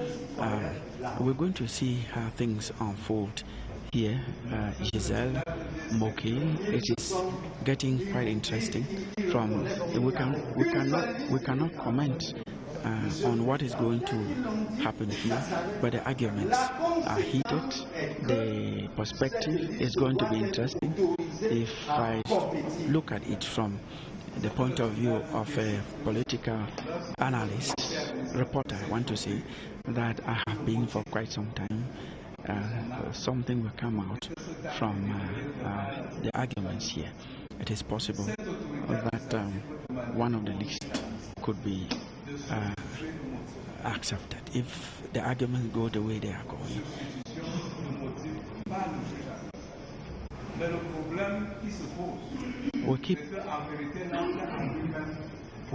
We're going to see how things unfold here. Giselle, Moki, it is getting quite interesting. From we cannot comment on what is going to happen here, but the arguments are heated. The perspective is going to be interesting. If I look at it from the point of view of a political analyst, reporter, I want to say that I have been for quite some time. Something will come out from the arguments here. It is possible that one of the lists could be accepted if the arguments go the way they are going. We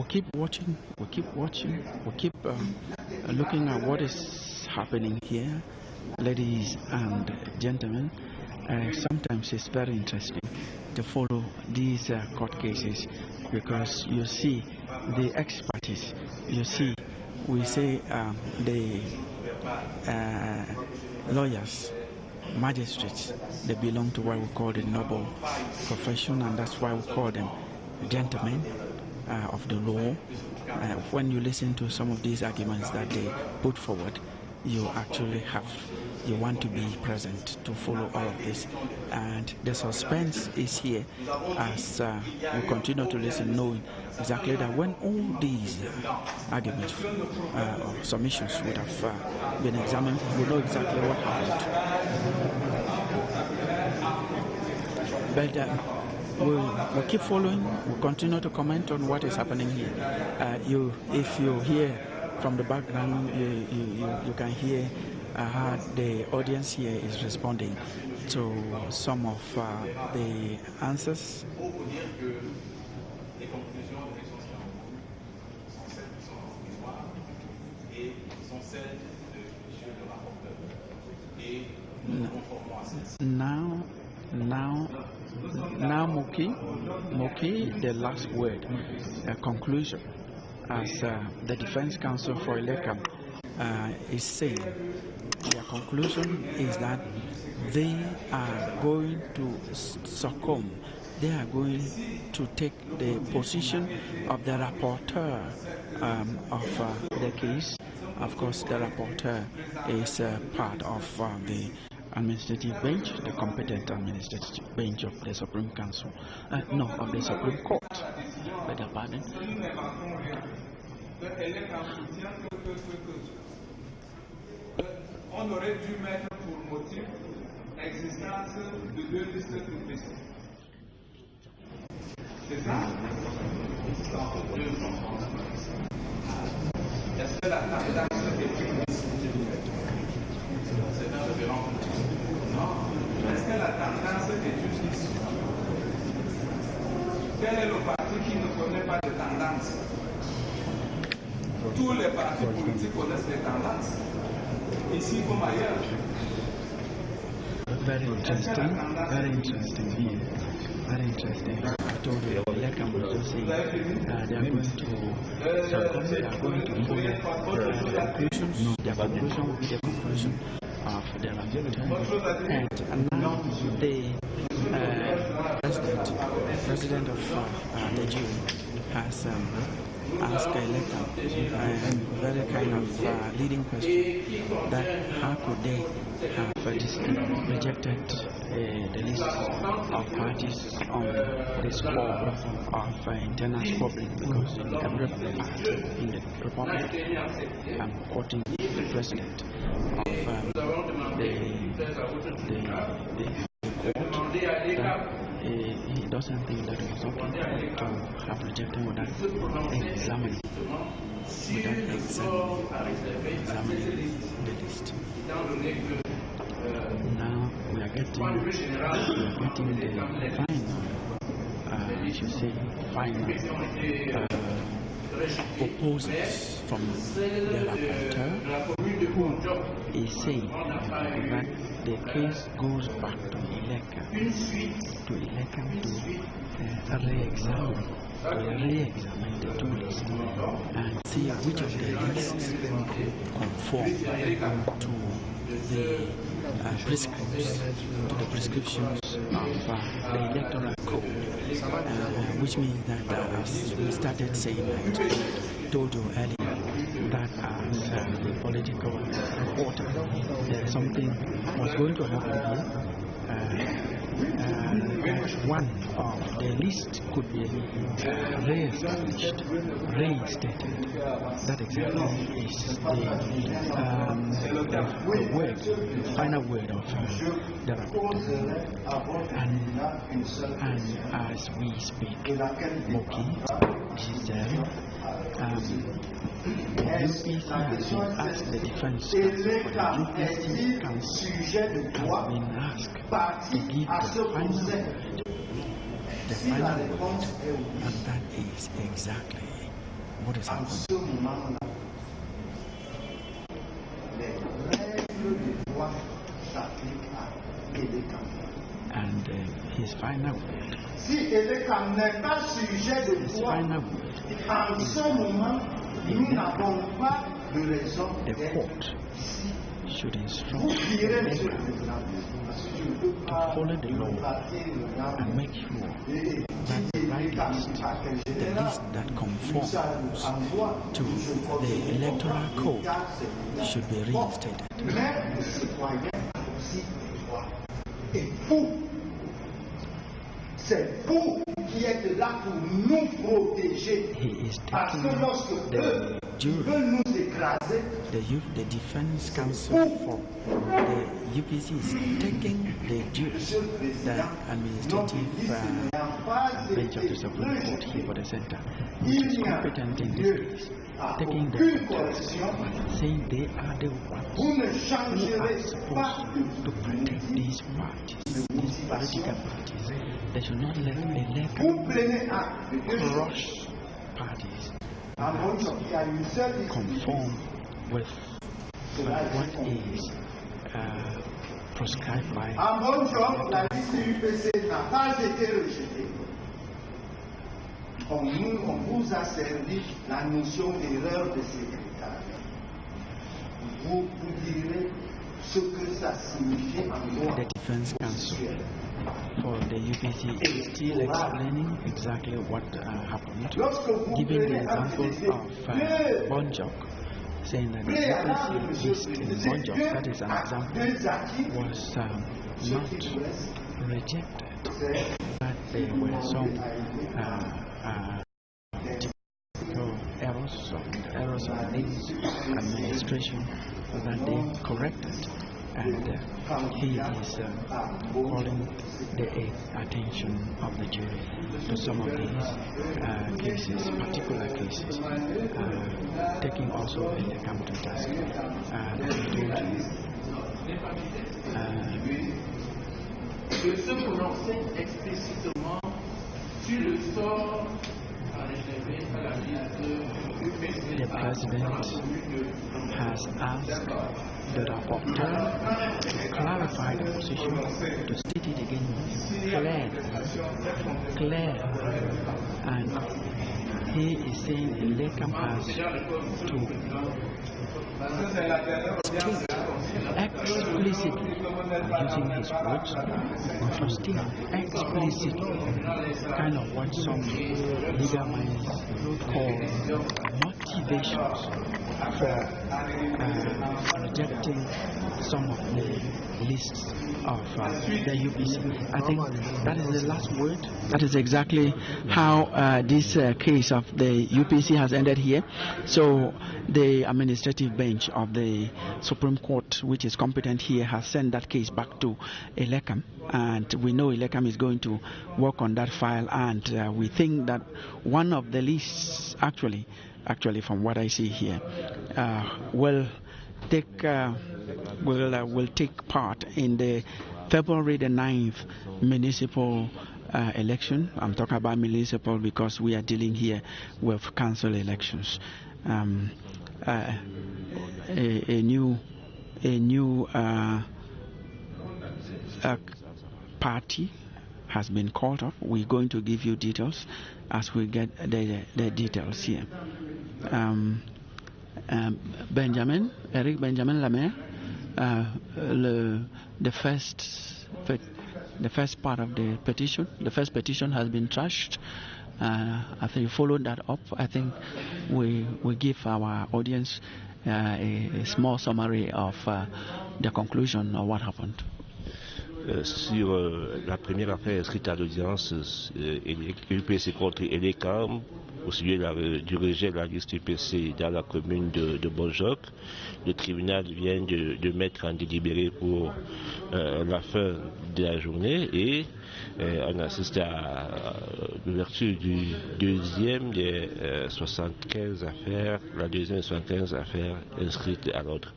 keep watching, we keep looking at what is happening here. Ladies and gentlemen, sometimes it's very interesting to follow these court cases because you see the expertise, you see, we say the lawyers, magistrates, they belong to what we call the noble profession, and that's why we call them gentlemen of the law. When you listen to some of these arguments that they put forward, you actually you want to be present to follow all of this. And the suspense is here as we continue to listen, knowing exactly that when all these arguments or submissions would have been examined, we know exactly what happened. But we'll keep following, we'll continue to comment on what is happening here. If you hear from the background, you can hear how the audience here is responding to some of the answers. Now Moki, the last word, conclusion, as the Defense Counsel for Elekam is saying. Their conclusion is that they are going to succumb. They are going to take the position of the rapporteur of the case. Of course, the rapporteur is part of the administrative bench, the competent administrative bench of the Supreme Council, of the Supreme Court. Beg your pardon. On aurait dû mettre pour motif l'existence de 2 listes UPC. C'est ça? Est-ce que la tendance est une Est-ce que la tendance est une issue? Quel est le parti qui ne connaît pas de tendance? Tous les partis politiques connaissent les tendances. Ici comme ailleurs. Very interesting here. Very interesting. I told you, Lekam was just saying they are going to succumb, they are going to follow the conclusions. No, their conclusion will be the conclusion of the rapporteur. And now the president of the jury has asked Elekam a very kind of leading question, that how could they have rejected the list of parties on the score of internal squabbling, because every party in the Republic, I'm quoting the president of the court, that he doesn't think that it was okay to have rejected without examining the list. Now we are getting the final proposals from the rapporteur, who is saying that the case goes back to Elekam to re-examine the 2 lists and see which of the lists conform to the prescriptions of the electoral code, which means that, as we started saying, I told you earlier, that as the political reporter, something was going to happen here. One of the list could be re-established, reinstated. That exactly is the word, final word of the rapporteur. And as we speak, Moki, Giselle, UPC has been asked, the defense counsel for the UPC council has been asked to give the final word, and that is exactly what is happening. And his final word. Si Elekam n'est pas sujet de droit, en ce moment, nous n'avons pas de raison the court should instruct the ELECA to follow the law and make sure that the right list, the list that conforms to the electoral code, should be reinstated. C'est vous qui êtes là pour nous protéger. Parce que lorsque eux veulent nous écraser, the Defense Council for the UPC is taking the dues, the administrative bench of the Supreme Court here for the center, which is competent in this case, taking the dues, saying they are the ones who are supposed to protect these parties, these political parties. They should not let ELECA crush parties that conform with what is prescribed by la liste UPC n'a pas été rejetée. On vous a servi la notion d'erreur de secrétaire. Vous direz ce que ça signifie en droit. The Defense Council for the UPC is still explaining exactly what happened, giving the example of Bonjok, saying that the UPC list in Bonjok, that is an example, was not rejected, but there were some errors of this administration that they corrected. And he is calling the attention of the jury to some of these cases, particular cases, taking also ELECA to task. De se prononcer explicitement sur le sort réservé à la liste UPC. The President has asked the rapporteur to clarify the position, to state it again clear, and he is saying ELECA has to state explicitly, using his words, to state explicitly kind of what some legal minds call motivations for rejecting some of the lists of the UPC. I think that is the last word. That is exactly how this case of the UPC has ended here. So the administrative bench of the Supreme Court, which is competent here, has sent that case back to ELECA, and we know ELECA is going to work on that file, and we think that one of the lists actually from what I see here, will take part in the February the 9th municipal election. I'm talking about municipal because we are dealing here with council elections. A new party has been called up. We're going to give you details as we get the details here. Eric Benjamin Lamere, the first part of the petition, the first petition has been trashed. After you followed that up, I think we give our audience a small summary of the conclusion of what happened. Sur la première affaire inscrite à l'audience, UPC contre ELECA, au sujet du rejet de la liste UPC dans la commune de Bonjok, le tribunal vient de mettre en délibéré pour la fin de la journée et on assiste à l'ouverture du deuxième des 75 affaires, la deuxième des 75 affaires inscrites à l'ordre.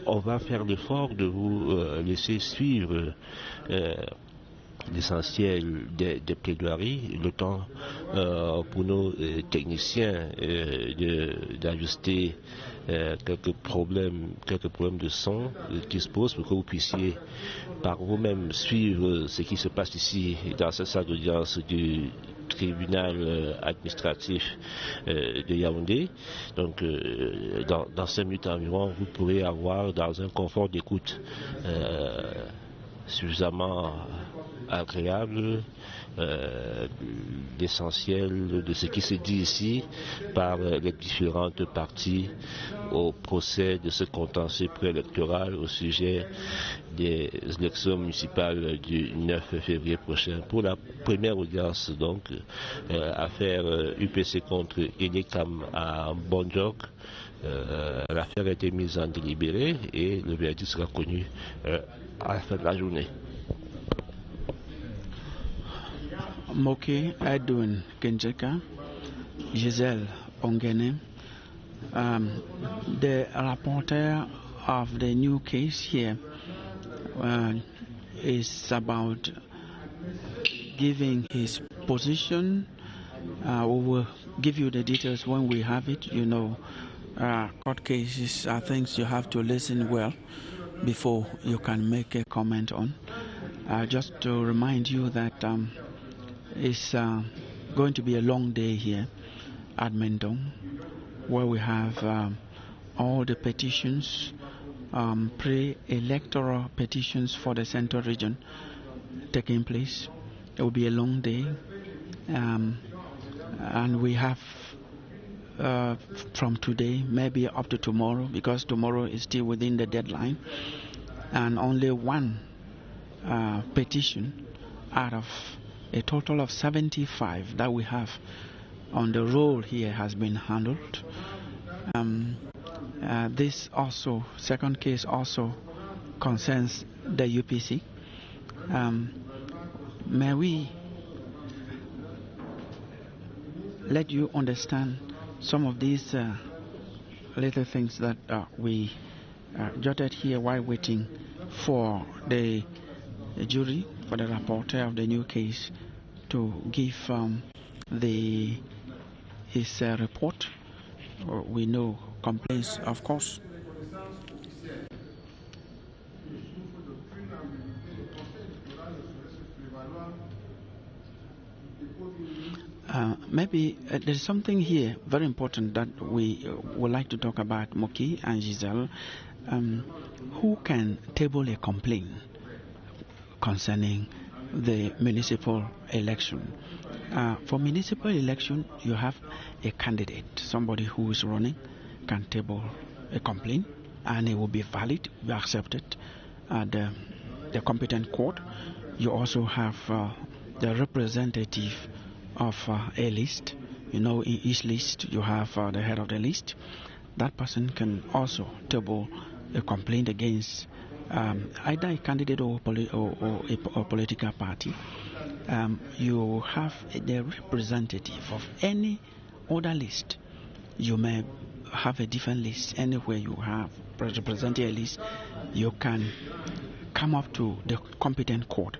On va faire l'effort de vous laisser suivre l'essentiel des plaidoiries, le temps pour nos techniciens d'ajuster quelques problèmes de son qui se posent pour que vous puissiez par vous-même suivre ce qui se passe ici dans cette salle d'audience du tribunal administratif de Yaoundé. Donc dans 5 minutes environ, vous pourrez avoir dans un confort d'écoute suffisamment agréable l'essentiel de ce qui se dit ici par les différentes parties au procès de ce contentieux préélectoral au sujet des élections municipales du 9 février prochain. Pour la première audience, donc, affaire UPC contre Enekam à Bonjok, l'affaire a été mise en délibéré et le verdict sera connu à la fin de la journée. Moki Edwin Kenjeka, Giselle Ongene, the rapporteur of the new case here is about giving his position. We will give you the details when we have it. You know, court cases are things you have to listen well before you can make a comment on. Just to remind you that it's going to be a long day here at Mendong, where we have all the petitions, pre-electoral petitions for the Central Region taking place. It will be a long day, and we have from today maybe up to tomorrow, because tomorrow is still within the deadline, and only one petition out of a total of 75 that we have on the roll here has been handled. This also, second case also concerns the UPC. May we let you understand some of these little things that we jotted here while waiting for the jury, for the rapporteur of the new case to give his report. We know complaints, of course. Maybe there's something here very important that we would like to talk about, Moki and Giselle. Who can table a complaint concerning the municipal election? For municipal election, you have a candidate, somebody who is running, can table a complaint, and it will be valid, be accepted at the competent court. You also have the representative of a list. You know, in each list you have the head of the list. That person can also table a complaint against either a candidate or a political party. You have the representative of any other list. You may have a different list. Anywhere you have represented a list, you can come up to the competent court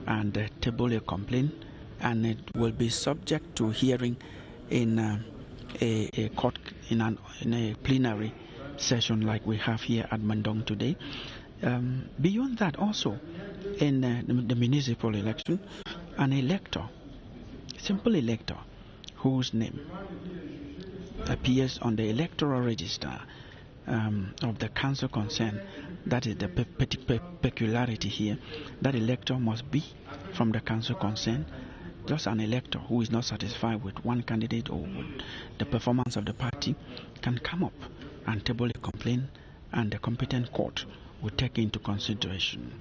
and table a complaint, and it will be subject to hearing in a court, in a plenary session like we have here at Mendong today. Beyond that, also in the municipal election, an elector, simple elector, whose name appears on the electoral register of the council concerned, that is the peculiarity here. That elector must be from the council concerned. Just an elector who is not satisfied with one candidate or with the performance of the party can come up and table a complaint, and the competent court will take into consideration.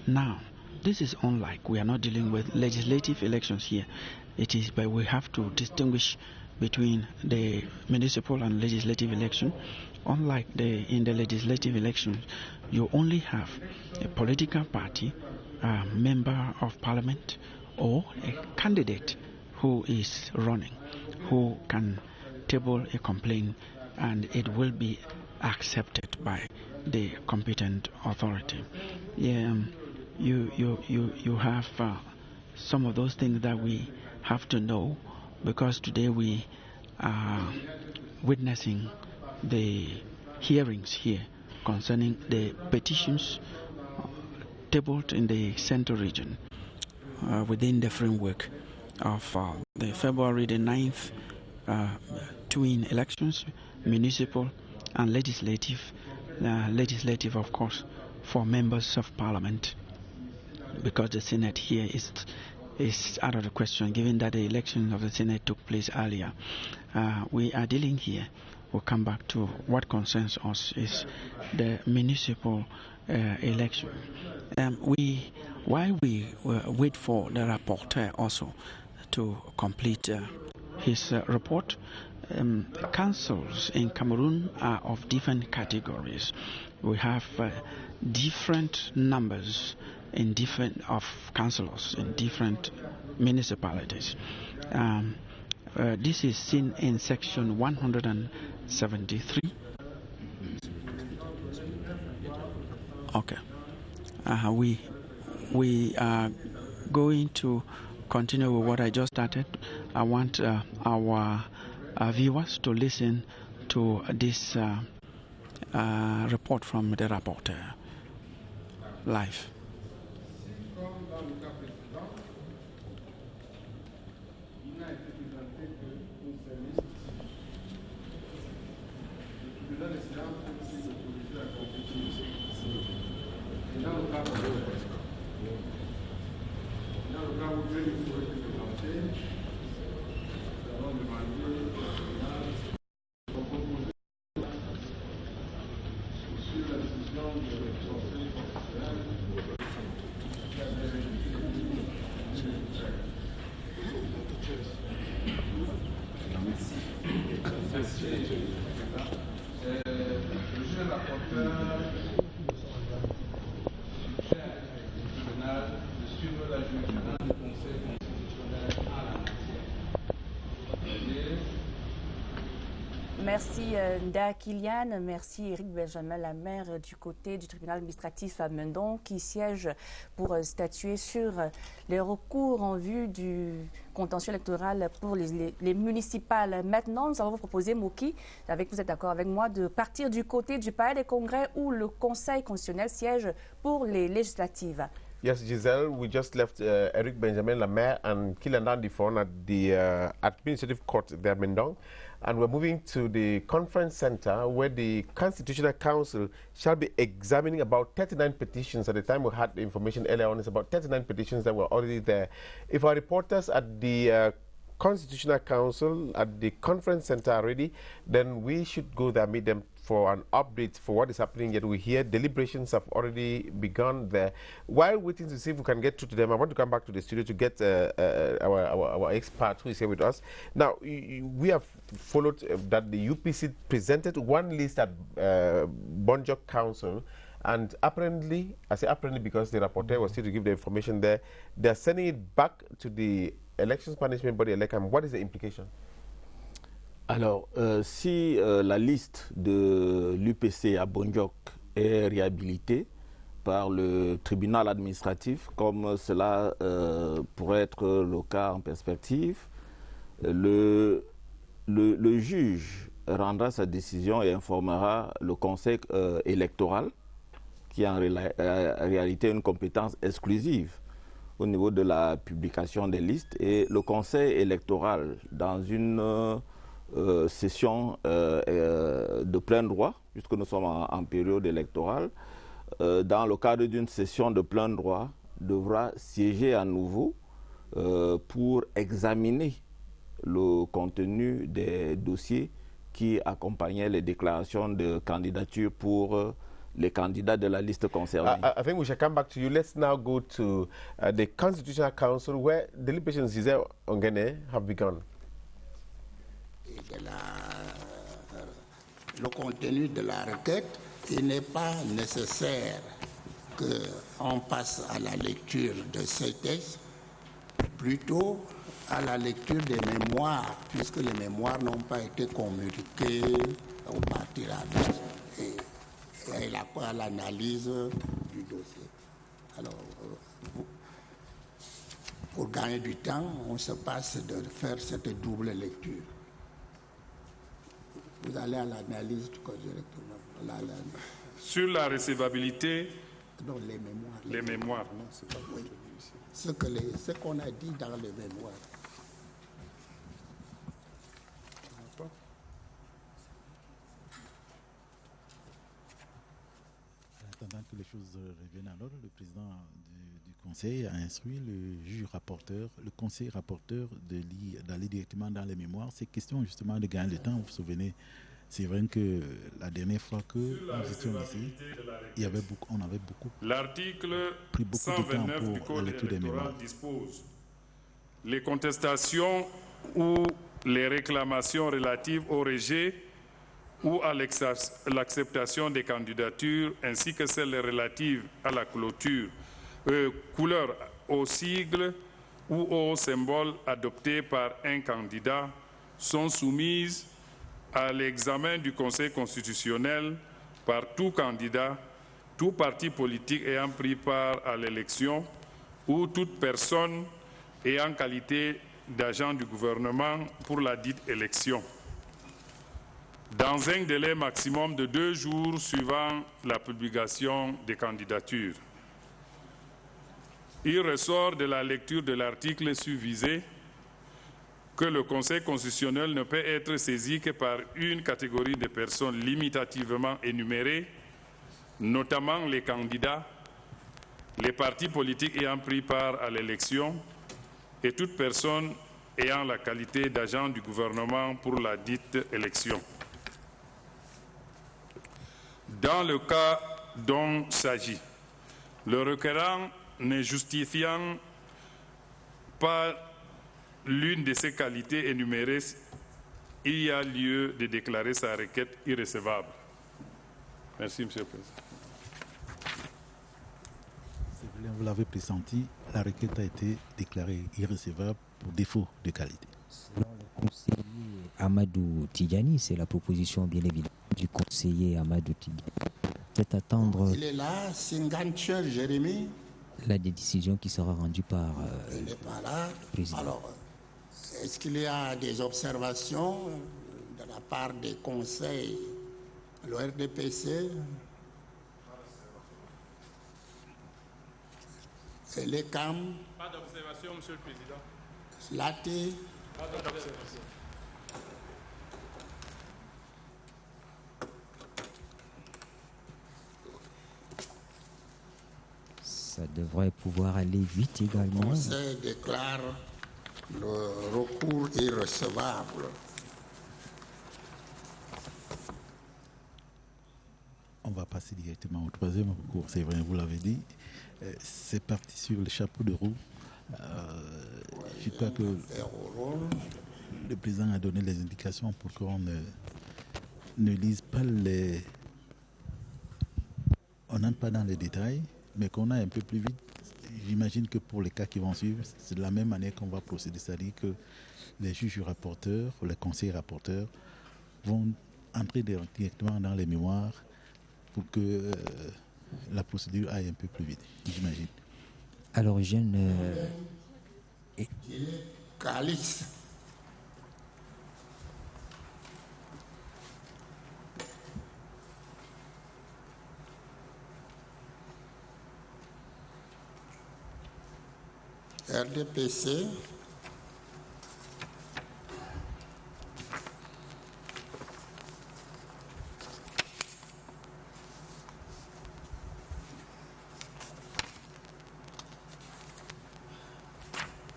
Now, this is unlike, we are not dealing with legislative elections here. It is, but we have to distinguish between the municipal and legislative election. Unlike in the legislative election, you only have a political party, a member of parliament, or a candidate who is running, who can table a complaint, and it will be accepted by the competent authority. You have some of those things that we have to know, because today we are witnessing the hearings here concerning the petitions tabled in the Central Region within the framework of the February the 9th twin elections, municipal and legislative, of course, for members of parliament, because the Senate here is out of the question, given that the election of the Senate took place earlier. We are dealing here. We'll come back to what concerns us is the municipal election. While we wait for the rapporteur also to complete his report, councils in Cameroon are of different categories. We have different numbers in of councillors in different municipalities. This is seen in section 173. Okay. We are going to continue with what I just started. I want our viewers to listen to this report from the rapporteur live. Merci Nda Kylian, merci Eric Benjamin Lamère du côté du tribunal administratif à Mendon qui siège pour statuer sur les recours en vue du contentieux électoral pour les municipales. Maintenant, nous allons vous proposer, Moki, vous êtes d'accord avec moi, de partir du côté du Palais des Congrès où le Conseil constitutionnel siège pour les législatives. Yes, Giselle, we just left Eric Benjamin Lamère and Kylian Dandifon at the administrative court there at Mendon. And we're moving to the conference center where the Constitutional Council shall be examining about 39 petitions. At the time we had the information earlier on, it's about 39 petitions that were already there. If our reporters at the Constitutional Council at the conference center are ready, then we should go there, meet them for an update for what is happening. Yet we hear deliberations have already begun there. While waiting to see if we can get through to them, I want to come back to the studio to get our expert who is here with us. Now, we have followed that the UPC presented one list at Bonjok Council, and apparently, I say apparently because the rapporteur was still to give the information there, they're sending it back to the Elections Management Body, ELECAM. What is the implication? Alors, si la liste de l'UPC à Bonjok est réhabilitée par le tribunal administratif, comme cela pourrait être le cas en perspective, le juge rendra sa décision et informera le conseil électoral, qui a en réalité une compétence exclusive au niveau de la publication des listes, et le conseil électoral, dans une session de plein droit, puisque nous sommes en période électorale, dans le cadre d'une session de plein droit, devra siéger à nouveau pour examiner le contenu des dossiers qui accompagnaient les déclarations de candidature pour les candidats de la liste concernée. I think we shall come back to you. Let's now go to the Constitutional Council, where deliberations, Giselle Ongene, have begun. Le contenu de la requête, il n'est pas nécessaire qu'on passe à la lecture de ces textes, plutôt à la lecture des mémoires, puisque les mémoires n'ont pas été communiquées au parti et à l'analyse du dossier. Alors, pour gagner du temps, on se passe de faire cette double lecture. Vous allez à l'analyse du code électoral. Sur la recevabilité, non, les mémoires. Les mémoires, non, c'est pas oui. Ce qu'on a dit dans les mémoires. choses reviennent à l'ordre, le président du Conseil a instruit le juge rapporteur, le conseil rapporteur d'aller directement dans les mémoires. C'est question justement de gagner le temps. Vous vous souvenez, c'est vrai que la dernière fois que nous étions ici, on avait pris beaucoup de temps pour la lecture des mémoires. Dispose les contestations ou les réclamations relatives au rejet ou à l'acceptation des candidatures, ainsi que celles relatives à la couleur au sigle ou au symbole adopté par un candidat, sont soumises à l'examen du Conseil constitutionnel par tout candidat, tout parti politique ayant pris part à l'élection ou toute personne ayant qualité d'agent du gouvernement pour la dite élection, dans un délai maximum de 2 jours suivant la publication des candidatures. Il ressort de la lecture de l'article susvisé que le Conseil constitutionnel ne peut être saisi que par une catégorie de personnes limitativement énumérées, notamment les candidats, les partis politiques ayant pris part à l'élection et toute personne ayant la qualité d'agent du gouvernement pour la dite élection. Dans le cas dont il s'agit, le requérant ne justifiant pas l'une de ces qualités énumérées, il y a lieu de déclarer sa requête irrecevable. Merci, Monsieur le Président. Vous l'avez pressenti, la requête a été déclarée irrecevable pour défaut de qualité. Selon le conseiller Amadou Tidjani, c'est la proposition bien évidemment du conseiller Amadou Tidjani. C'est attendre. Il est là, Singancher Jérémy. La décision qui sera rendue par il n'est pas là. Le président. Alors, est-ce qu'il y a des observations de la part des conseils, le RDPC et les CAM? Pas d'observation, Monsieur le Président. Laté. Pas d'observation. Ça devrait pouvoir aller vite également. Le Conseil déclare le recours irrecevable. On va passer directement au troisième recours, c'est vrai, vous l'avez dit. C'est parti sur le chapeau de roue. Je crois que le président a donné les indications pour qu'on ne lise pas les... On n'entre pas dans les détails, mais qu'on aille un peu plus vite. J'imagine que pour les cas qui vont suivre, c'est de la même manière qu'on va procéder. C'est-à-dire que les juges rapporteurs, ou les conseillers rapporteurs, vont entrer directement dans les mémoires pour que la procédure aille un peu plus vite, j'imagine. À l'origine... Calice. RDPC.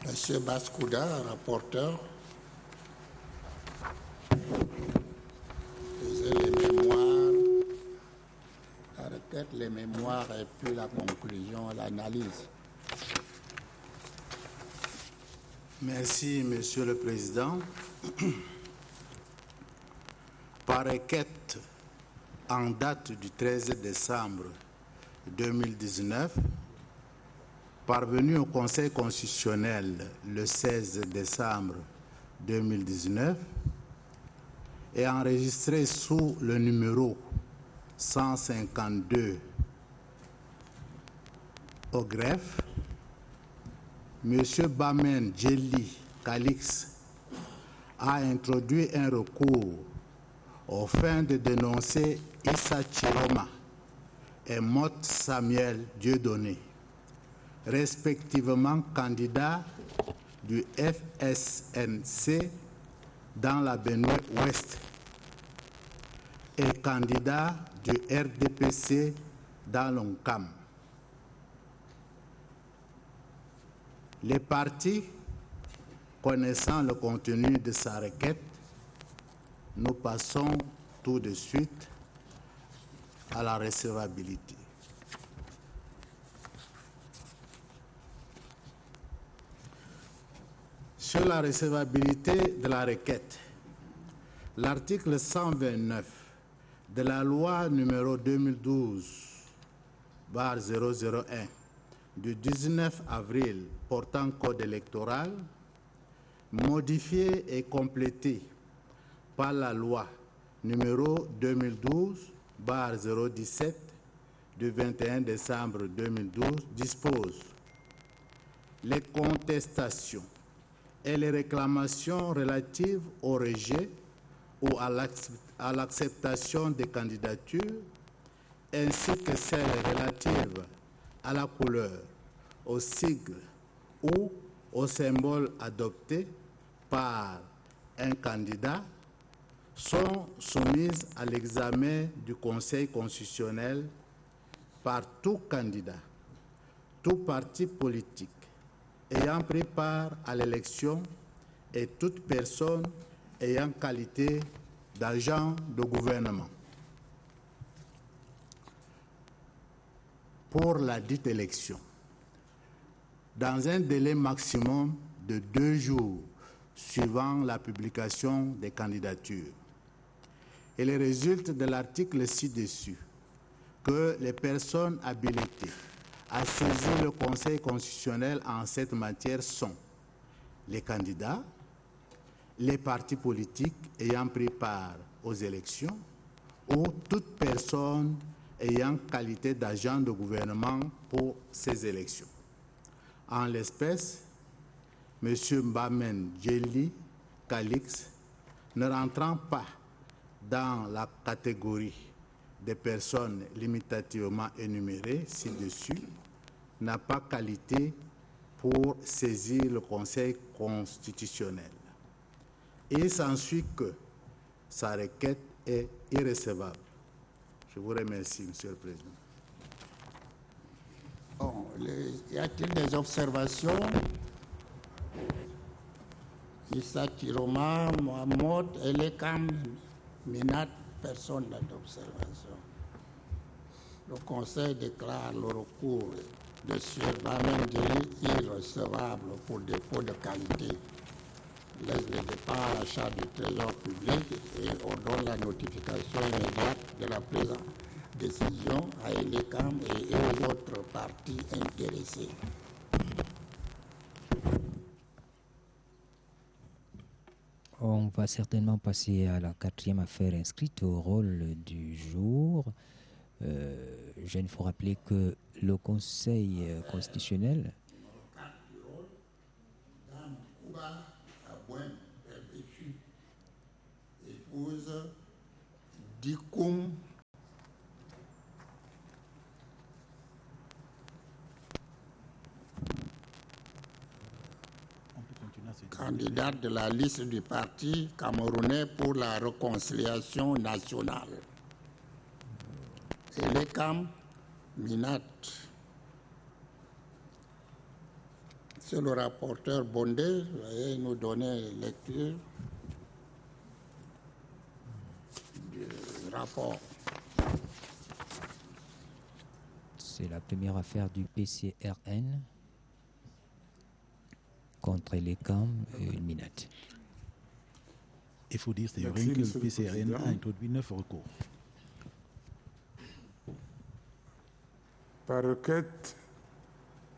Monsieur Baskouda, rapporteur. Faisait les mémoires, la requête, les mémoires et puis la conclusion, l'analyse. Merci, Monsieur le Président. Par requête en date du 13 décembre 2019, parvenu au Conseil constitutionnel le 16 décembre 2019 et enregistré sous le numéro 152 au greffe, M. Bamen Djeli Calix a introduit un recours aux fins de dénoncer Issa Chiroma et Mot Samuel Dieudonné, respectivement candidats du FSNC dans la Benue-Ouest et candidats du RDPC dans l'ONCAM. Les partis, connaissant le contenu de sa requête, nous passons tout de suite à la recevabilité. Sur la recevabilité de la requête, l'article 129 de la loi numéro 2012/001 du 19 avril portant code électoral, modifié et complété par la loi numéro 2012/017 du 21 décembre 2012 dispose: les contestations et les réclamations relatives au rejet ou à l'acceptation des candidatures, ainsi que celles relatives à la couleur, au sigle ou au symbole adopté par un candidat, sont soumises à l'examen du Conseil constitutionnel par tout candidat, tout parti politique ayant pris part à l'élection et toute personne ayant qualité d'agent de gouvernement. Pour la dite élection, dans un délai maximum de 2 jours suivant la publication des candidatures. Il résulte de l'article ci-dessus que les personnes habilitées à saisir le Conseil constitutionnel en cette matière sont les candidats, les partis politiques ayant pris part aux élections ou toute personne ayant qualité d'agent de gouvernement pour ces élections. En l'espèce, M. Mbamen Djeli Calix, ne rentrant pas dans la catégorie des personnes limitativement énumérées ci-dessus, n'a pas qualité pour saisir le Conseil constitutionnel. Il s'ensuit que sa requête est irrecevable. Je vous remercie, Monsieur le Président. Bon, y a-t-il des observations? Issa Tiroma, Mohamed, Elekam, Minat, personne n'a d'observation. Le Conseil déclare le recours de M. Bamen Djeli irrecevable pour défaut de qualité, laisse le départ à la charge du Trésor public et ordonne la notification immédiate de la présente décision à Elekam et aux autres parties intéressées. On va certainement passer à la 4e affaire inscrite au rôle du jour. Je ne faut rappeler que le Conseil constitutionnel épouse Dikoum candidate de la liste du Parti camerounais pour la réconciliation nationale. Elekam Minat. C'est le rapporteur Bondé, veuillez nous donner lecture du rapport. C'est la première affaire du PCRN contre Elekam et Minat. Il faut dire, c'est vrai que le PCRN a introduit 9 recours. Par requête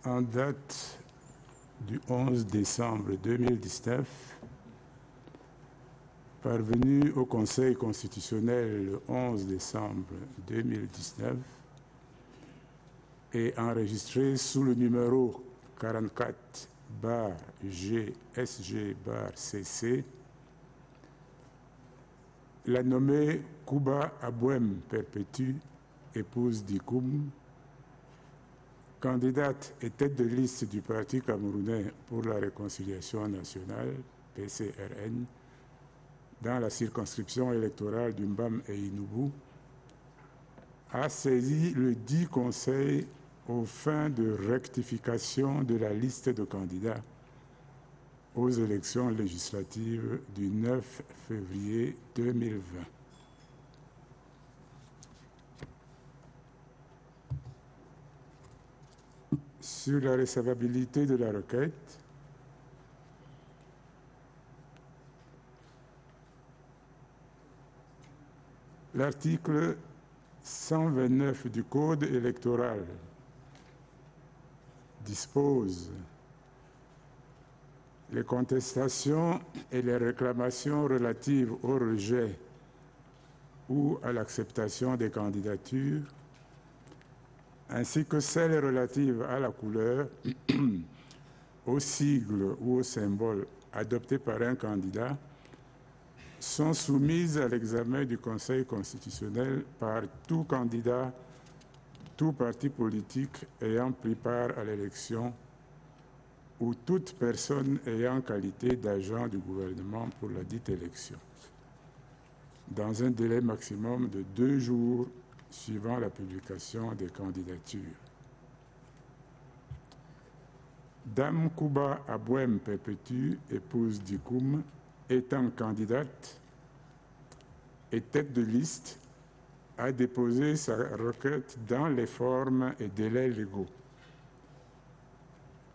en date du 11 décembre 2019, parvenu au Conseil constitutionnel le 11 décembre 2019 et enregistré sous le numéro 44/GSG/CC, la nommée Kouba Abouem Perpétue, épouse d'Ikoum, candidate et tête de liste du Parti camerounais pour la réconciliation nationale, PCRN, dans la circonscription électorale du Mbam et Inoubou, a saisi le dit Conseil aux fins de rectification de la liste de candidats aux élections législatives du 9 février 2020. Sur la recevabilité de la requête, l'article 129 du Code électoral dispose: les contestations et les réclamations relatives au rejet ou à l'acceptation des candidatures, ainsi que celles relatives à la couleur, au sigle ou au symbole adopté par un candidat, sont soumises à l'examen du Conseil constitutionnel par tout candidat, tout parti politique ayant pris part à l'élection ou toute personne ayant qualité d'agent du gouvernement pour la dite élection, dans un délai maximum de 2 jours suivant la publication des candidatures. Dame Kuba Abouem Perpétue, épouse d'Ikoum, étant candidate et tête de liste, a déposé sa requête dans les formes et délais légaux.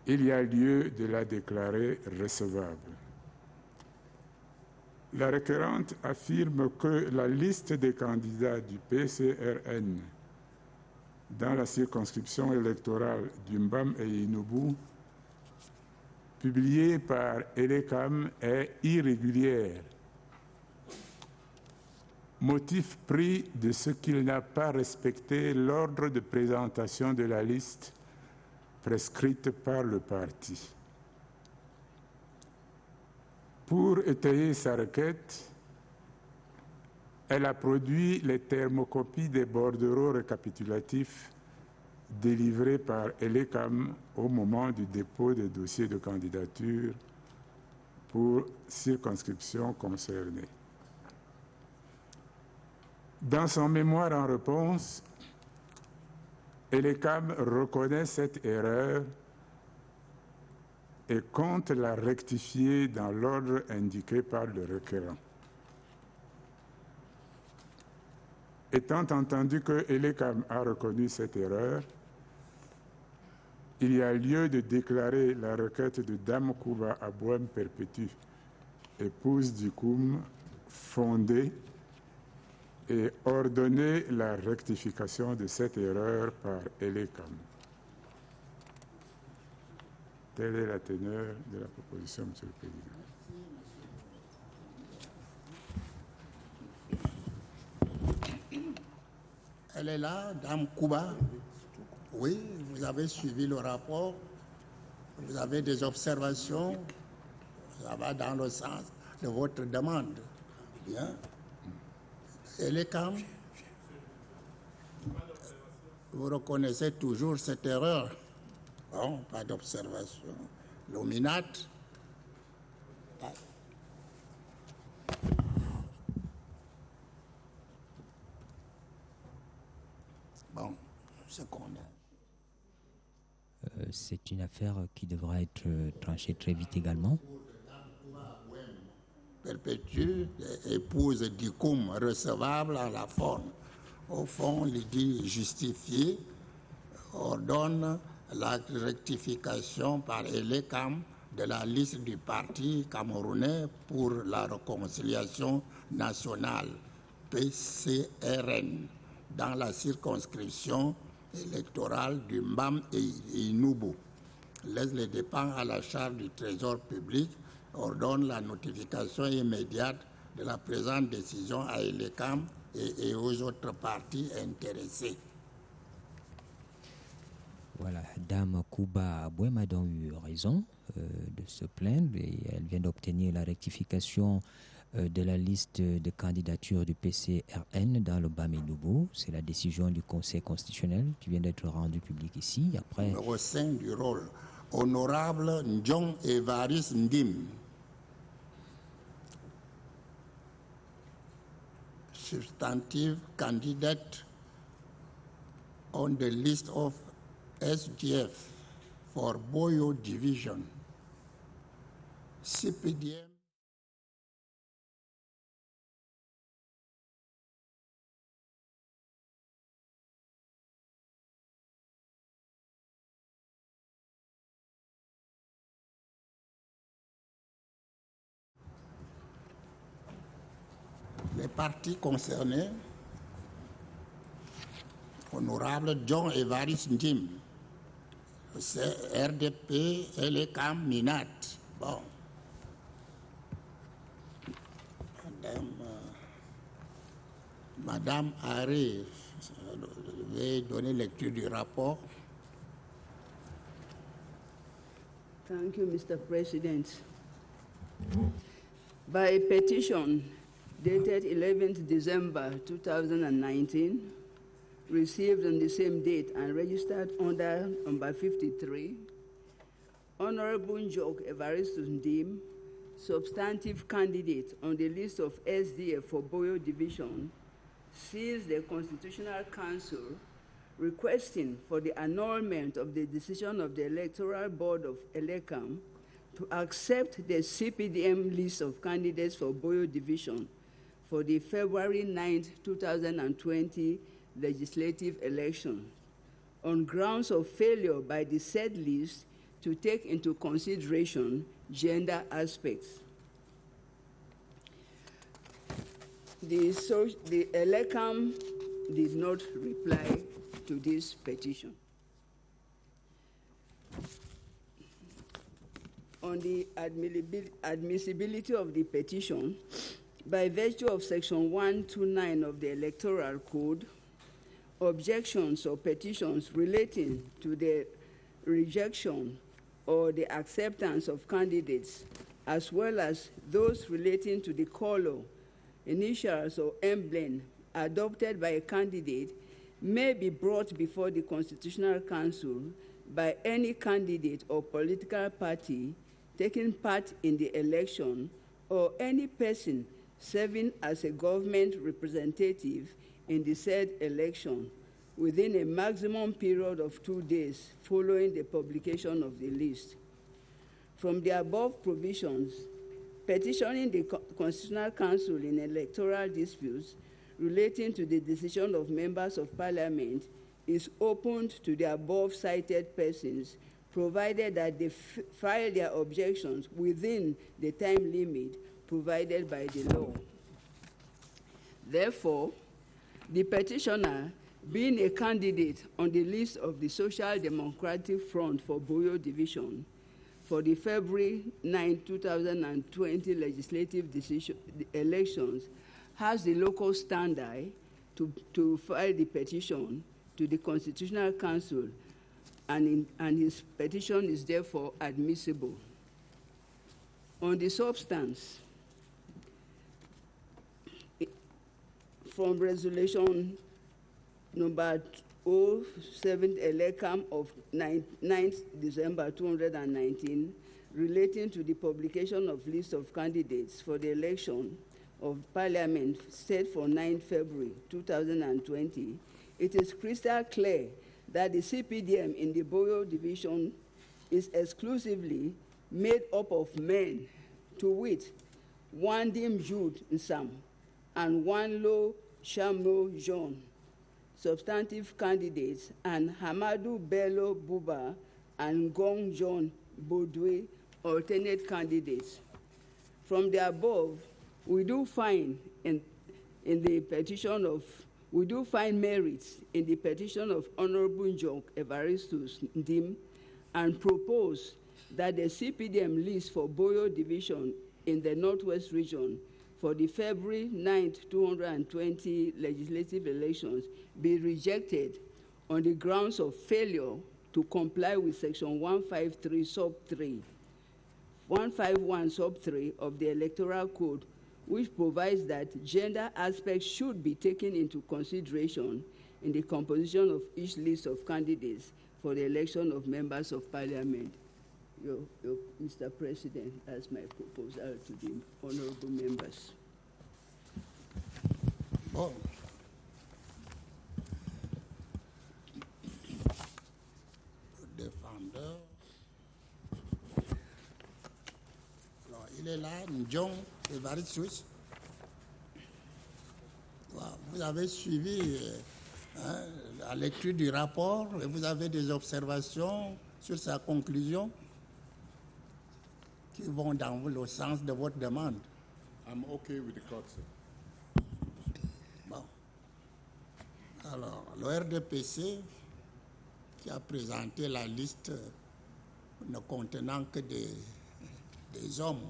Il y a lieu de la déclarer recevable. La requérante affirme que la liste des candidats du PCRN dans la circonscription électorale du Mbam et Inubu, publiée par Elecam, est irrégulière, motif pris de ce qu'il n'a pas respecté l'ordre de présentation de la liste prescrite par le parti. Pour étayer sa requête, elle a produit les thermocopies des bordereaux récapitulatifs délivrés par Elecam au moment du dépôt des dossiers de candidature pour circonscription concernée. Dans son mémoire en réponse, Elecam reconnaît cette erreur et compte la rectifier dans l'ordre indiqué par le requérant. Étant entendu que Elecam a reconnu cette erreur, il y a lieu de déclarer la requête de Dame Kuba Abouem Perpétue, épouse d'Ikoum, fondée et ordonner la rectification de cette erreur par Elecam. Telle est la teneur de la proposition, Monsieur le Président. Elle est là, Dame Kuba. Oui, vous avez suivi le rapport. Vous avez des observations. Ça va dans le sens de votre demande. Bien. Elecam, vous reconnaissez toujours cette erreur. Bon, pas d'observation. Luminat. Bon, ce qu'on a. C'est une affaire qui devra être tranchée très vite également. Perpétue, épouse d'Ikoum, recevable à la forme. Au fond, l'idée justifiée ordonne la rectification par Elecam de la liste du parti camerounais pour la réconciliation nationale, PCRN, dans la circonscription électorale du Mbam et Inubu. Laisse les dépenses à la charge du Trésor public, ordonne la notification immédiate de la présente décision à Elecam et aux autres partis intéressés. Voilà, Dame Kuba Abouem a donc eu raison de se plaindre et elle vient d'obtenir la rectification de la liste de candidatures du PCRN dans le Bam-et-Noubou. C'est la décision du Conseil constitutionnel qui vient d'être rendue publique ici. Après, au sein du rôle, Honorable Ndjong Evaris Ndim, substantive candidate on the list of SDF for Boyo Division, CPDM les partis concernés, Honorable John Evariste Ndim, RDP, LECAM, MINAT. Bon. Madame Harry, je vais donner lecture du rapport. Thank you, Mr. President. By petition dated 11th December 2019, received on the same date and registered under number 53, Honorable Njok Evaristus Ndim, substantive candidate on the list of SDF for Boyo Division, sees the Constitutional Council requesting for the annulment of the decision of the Electoral Board of ELECAM to accept the CPDM list of candidates for Boyo Division for the February 9, 2020 legislative election on grounds of failure by the said list to take into consideration gender aspects. The ELECAM did not reply to this petition. On the admissibility of the petition, by virtue of Section 129 of the Electoral Code, objections or petitions relating to the rejection or the acceptance of candidates, as well as those relating to the color, initials, or emblem adopted by a candidate, may be brought before the Constitutional Council by any candidate or political party taking part in the election or any person serving as a government representative in the said election within a maximum period of 2 days following the publication of the list. From the above provisions, petitioning the Constitutional Council in electoral disputes relating to the decision of members of Parliament is opened to the above cited persons, provided that they file their objections within the time limit provided by the law. Therefore, the petitioner, being a candidate on the list of the Social Democratic Front for Boyo Division for the February 9, 2020 legislative elections, has the local standby to file the petition to the Constitutional Council, and his petition is therefore admissible. On the substance, from resolution number 07 ELECAM of 9th December 2019, relating to the publication of list of candidates for the election of Parliament set for 9 February 2020, it is crystal clear that the CPDM in the Boyo Division is exclusively made up of men, to wit, Wandim Jude Nsam and Wanlo Shamo John, substantive candidates, and Hamadu Bello Buba and Gong John Bodwe, alternate candidates. From the above, we do find merits in the petition of Honorable Njok Evaristus Ndim, and propose that the CPDM list for Boyo Division in the Northwest region for the February 9, 2020 legislative elections be rejected on the grounds of failure to comply with Section 153 sub 3, 151 sub 3 of the Electoral Code, which provides that gender aspects should be taken into consideration in the composition of each list of candidates for the election of members of Parliament. Mr. President, that's my proposal to the honorable members. Bon. est là, Njong Evaristous. Vous avez suivi la lecture du rapport et vous avez des observations sur sa conclusion qui vont dans le sens de votre demande. I'm okay with the court, sir. Bon. Alors, le RDPC qui a présenté la liste ne contenant que des hommes.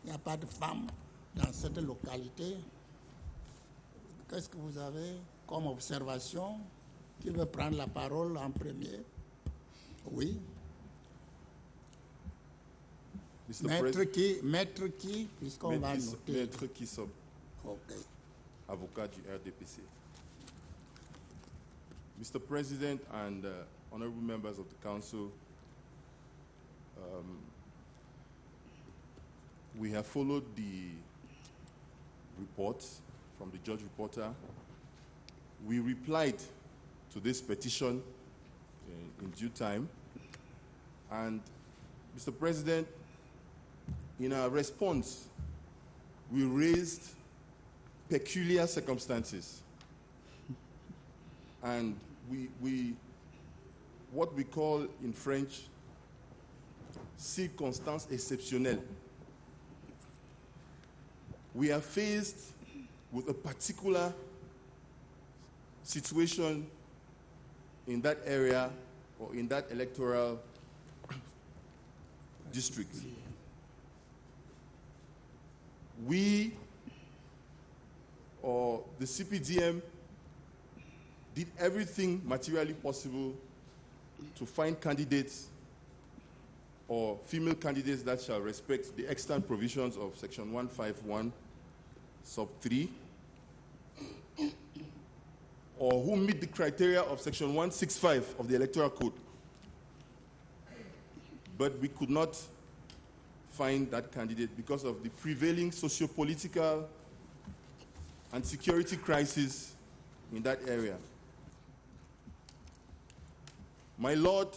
Il n'y a pas de femmes dans cette localité. Qu'est-ce que vous avez comme observation? Qui veut prendre la parole en premier? Oui. Maître qui, puisqu'on va noter. Maître Kissob, OK. avocat du RDPC. Mr. President and honorable members of the council, we have followed the report from the judge reporter. We replied to this petition in due time. And Mr. President, in our response, we raised peculiar circumstances. And we what we call in French, circonstances exceptionnelles. We are faced with a particular situation in that area or in that electoral district. We, or the CPDM, did everything materially possible to find candidates or female candidates that shall respect the extant provisions of Section 151, sub 3, or who meet the criteria of Section 165 of the Electoral Code. But we could not find that candidate because of the prevailing socio-political and security crisis in that area. My Lord,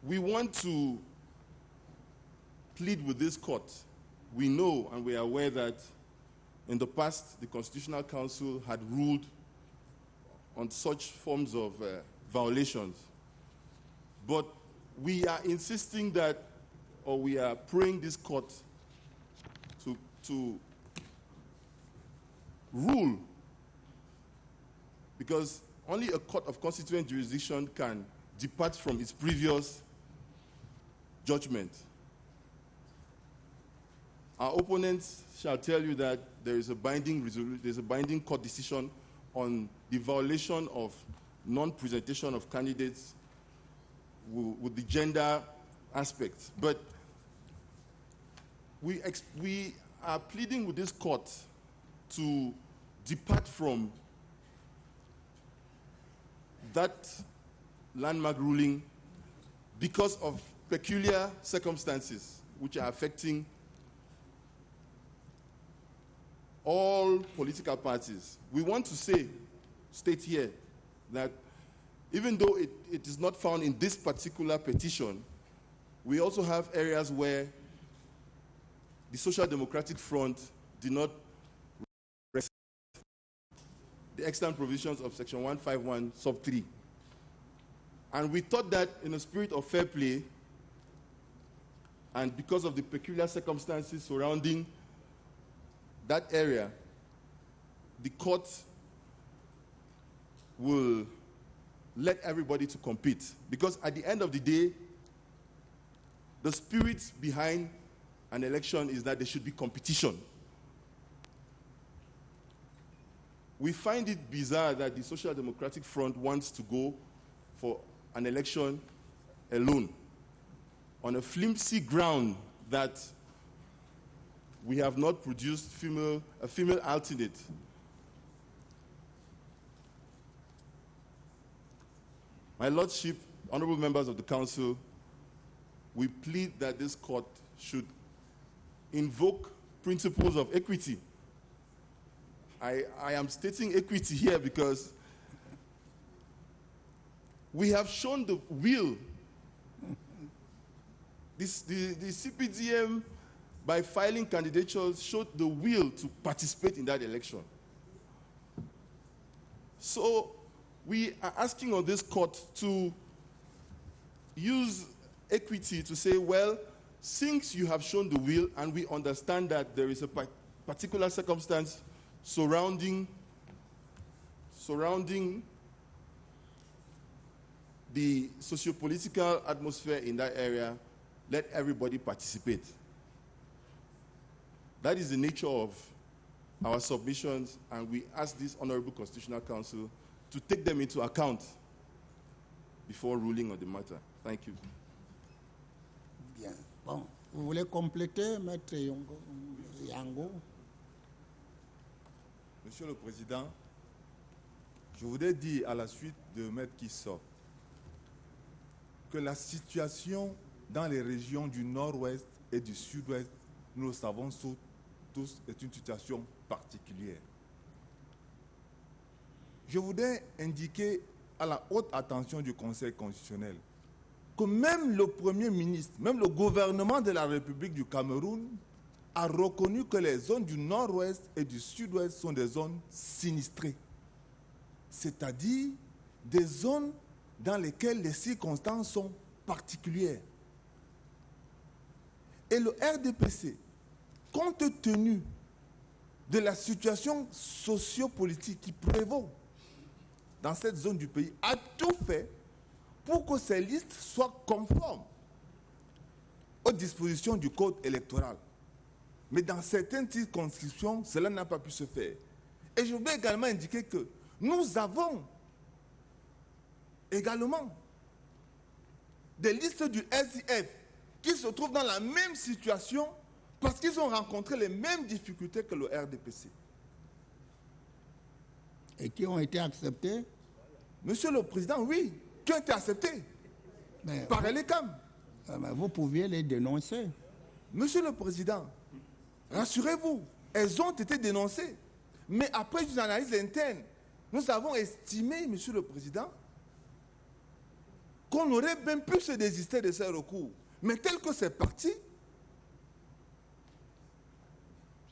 we want to plead with this court. We know and we are aware that in the past, the Constitutional Council had ruled on such forms of violations. But we are insisting that, or we are praying this court to rule, because only a court of constituent jurisdiction can depart from its previous judgment. Our opponents shall tell you that there is a binding court decision on the violation of non-presentation of candidates with the gender aspect. But we are pleading with this court to depart from that landmark ruling because of peculiar circumstances which are affecting all political parties. We want to state here that even though it is not found in this particular petition, we also have areas where the Social Democratic Front did not respect the extant provisions of Section 151, sub 3. And we thought that in a spirit of fair play, and because of the peculiar circumstances surrounding that area, the court will let everybody to compete. Because at the end of the day, the spirit behind an election is that there should be competition. We find it bizarre that the Social Democratic Front wants to go for an election alone on a flimsy ground that we have not produced a female alternate. My Lordship, honorable members of the council, we plead that this court should invoke principles of equity. I am stating equity here because we have shown the will. the CPDM, by filing candidatures, showed the will to participate in that election. So we are asking on this court to use equity to say, well, since you have shown the will and we understand that there is a particular circumstance surrounding the socio-political atmosphere in that area, let everybody participate. That is the nature of our submissions, and we ask this Honorable Constitutional Council to take them into account before ruling on the matter. Thank you. Bien. Bon, vous voulez compléter, Maître Yango? Monsieur le Président, je voudrais dire à la suite de Maître Kissok que la situation dans les régions du nord-ouest et du sud-ouest, nous le savons tous, est une situation particulière. Je voudrais indiquer à la haute attention du Conseil constitutionnel que même le Premier ministre, même le gouvernement de la République du Cameroun a reconnu que les zones du nord-ouest et du sud-ouest sont des zones sinistrées, c'est-à-dire des zones dans lesquelles les circonstances sont particulières. Et le RDPC, compte tenu de la situation sociopolitique qui prévaut dans cette zone du pays, a tout fait pour que ces listes soient conformes aux dispositions du code électoral. Mais dans certaines circonscriptions, cela n'a pas pu se faire. Et je voudrais également indiquer que nous avons également des listes du SIF qui se trouvent dans la même situation parce qu'ils ont rencontré les mêmes difficultés que le RDPC. Et qui ont été acceptés? Monsieur le Président, oui, qui ont été acceptés par l'ECAM. Vous pouviez les dénoncer. Monsieur le Président, rassurez-vous, elles ont été dénoncées. Mais après une analyse interne, nous avons estimé, Monsieur le Président, qu'on aurait même pu se désister de ces recours. Mais tel que c'est parti,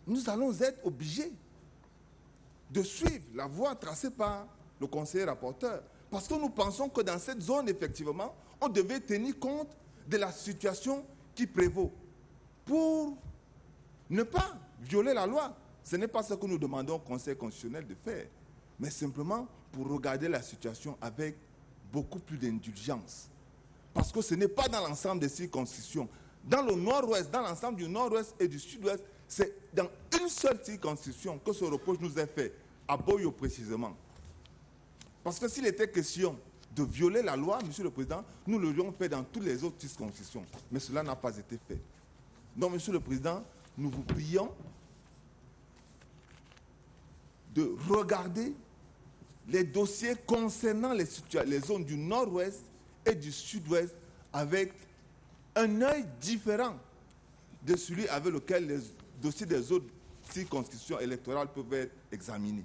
nous allons être obligés de suivre la voie tracée par le conseiller rapporteur. Parce que nous pensons que dans cette zone, effectivement, on devait tenir compte de la situation qui prévaut pour ne pas violer la loi. Ce n'est pas ce que nous demandons au Conseil constitutionnel de faire, mais simplement pour regarder la situation avec beaucoup plus d'indulgence. Parce que ce n'est pas dans l'ensemble des circonscriptions. Dans le nord-ouest, dans l'ensemble du nord-ouest et du sud-ouest, c'est dans une seule circonscription que ce reproche nous est fait, à Boyo précisément. Parce que s'il était question de violer la loi, Monsieur le Président, nous l'aurions fait dans toutes les autres circonscriptions. Mais cela n'a pas été fait. Donc, Monsieur le Président, nous vous prions de regarder les dossiers concernant les zones du nord-ouest et du sud-ouest avec un œil différent de celui avec lequel les dossiers des autres circonscriptions électorales peuvent être examinés.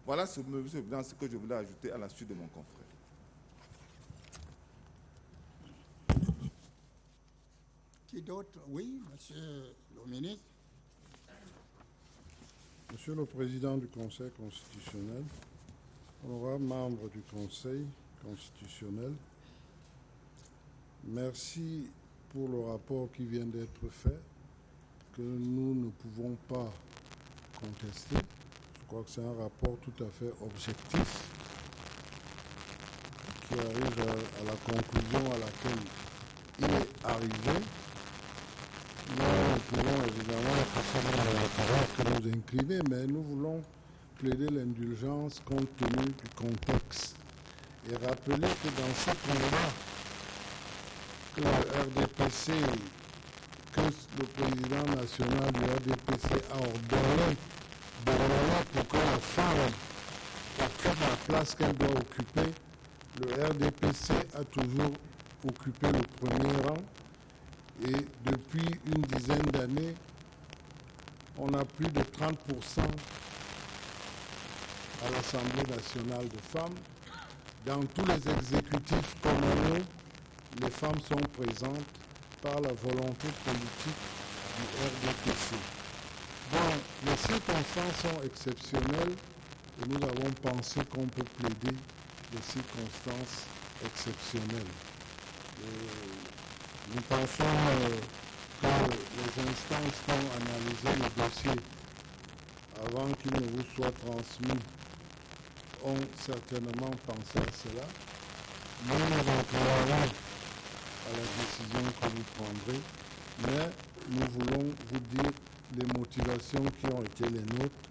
Voilà ce que je voulais ajouter à la suite de mon confrère. Qui d'autre? Oui, Monsieur le ministre. Monsieur le Président du Conseil constitutionnel, honorable membre du Conseil constitutionnel, merci pour le rapport qui vient d'être fait, que nous ne pouvons pas contester. Je crois que c'est un rapport tout à fait objectif qui arrive à la conclusion à laquelle il est arrivé. Nous pouvons évidemment que nous incliner, mais nous voulons plaider l'indulgence compte tenu du contexte et rappeler que dans ce combat que le RDPC, que le président national du RDPC a ordonné pour que la femme occupe la place qu'elle doit occuper, le RDPC a toujours occupé le premier rang. Et depuis une dizaine d'années, on a plus de 30% à l'Assemblée nationale de femmes. Dans tous les exécutifs communaux, les femmes sont présentes par la volonté politique du RDPC. Bon, les circonstances sont exceptionnelles et nous avons pensé qu'on peut plaider des circonstances exceptionnelles. Nous pensons que les instances qui ont analysé le dossier avant qu'il ne vous soit transmis ont certainement pensé à cela. Nous nous inclinons à la décision que vous prendrez, mais nous voulons vous dire les motivations qui ont été les nôtres.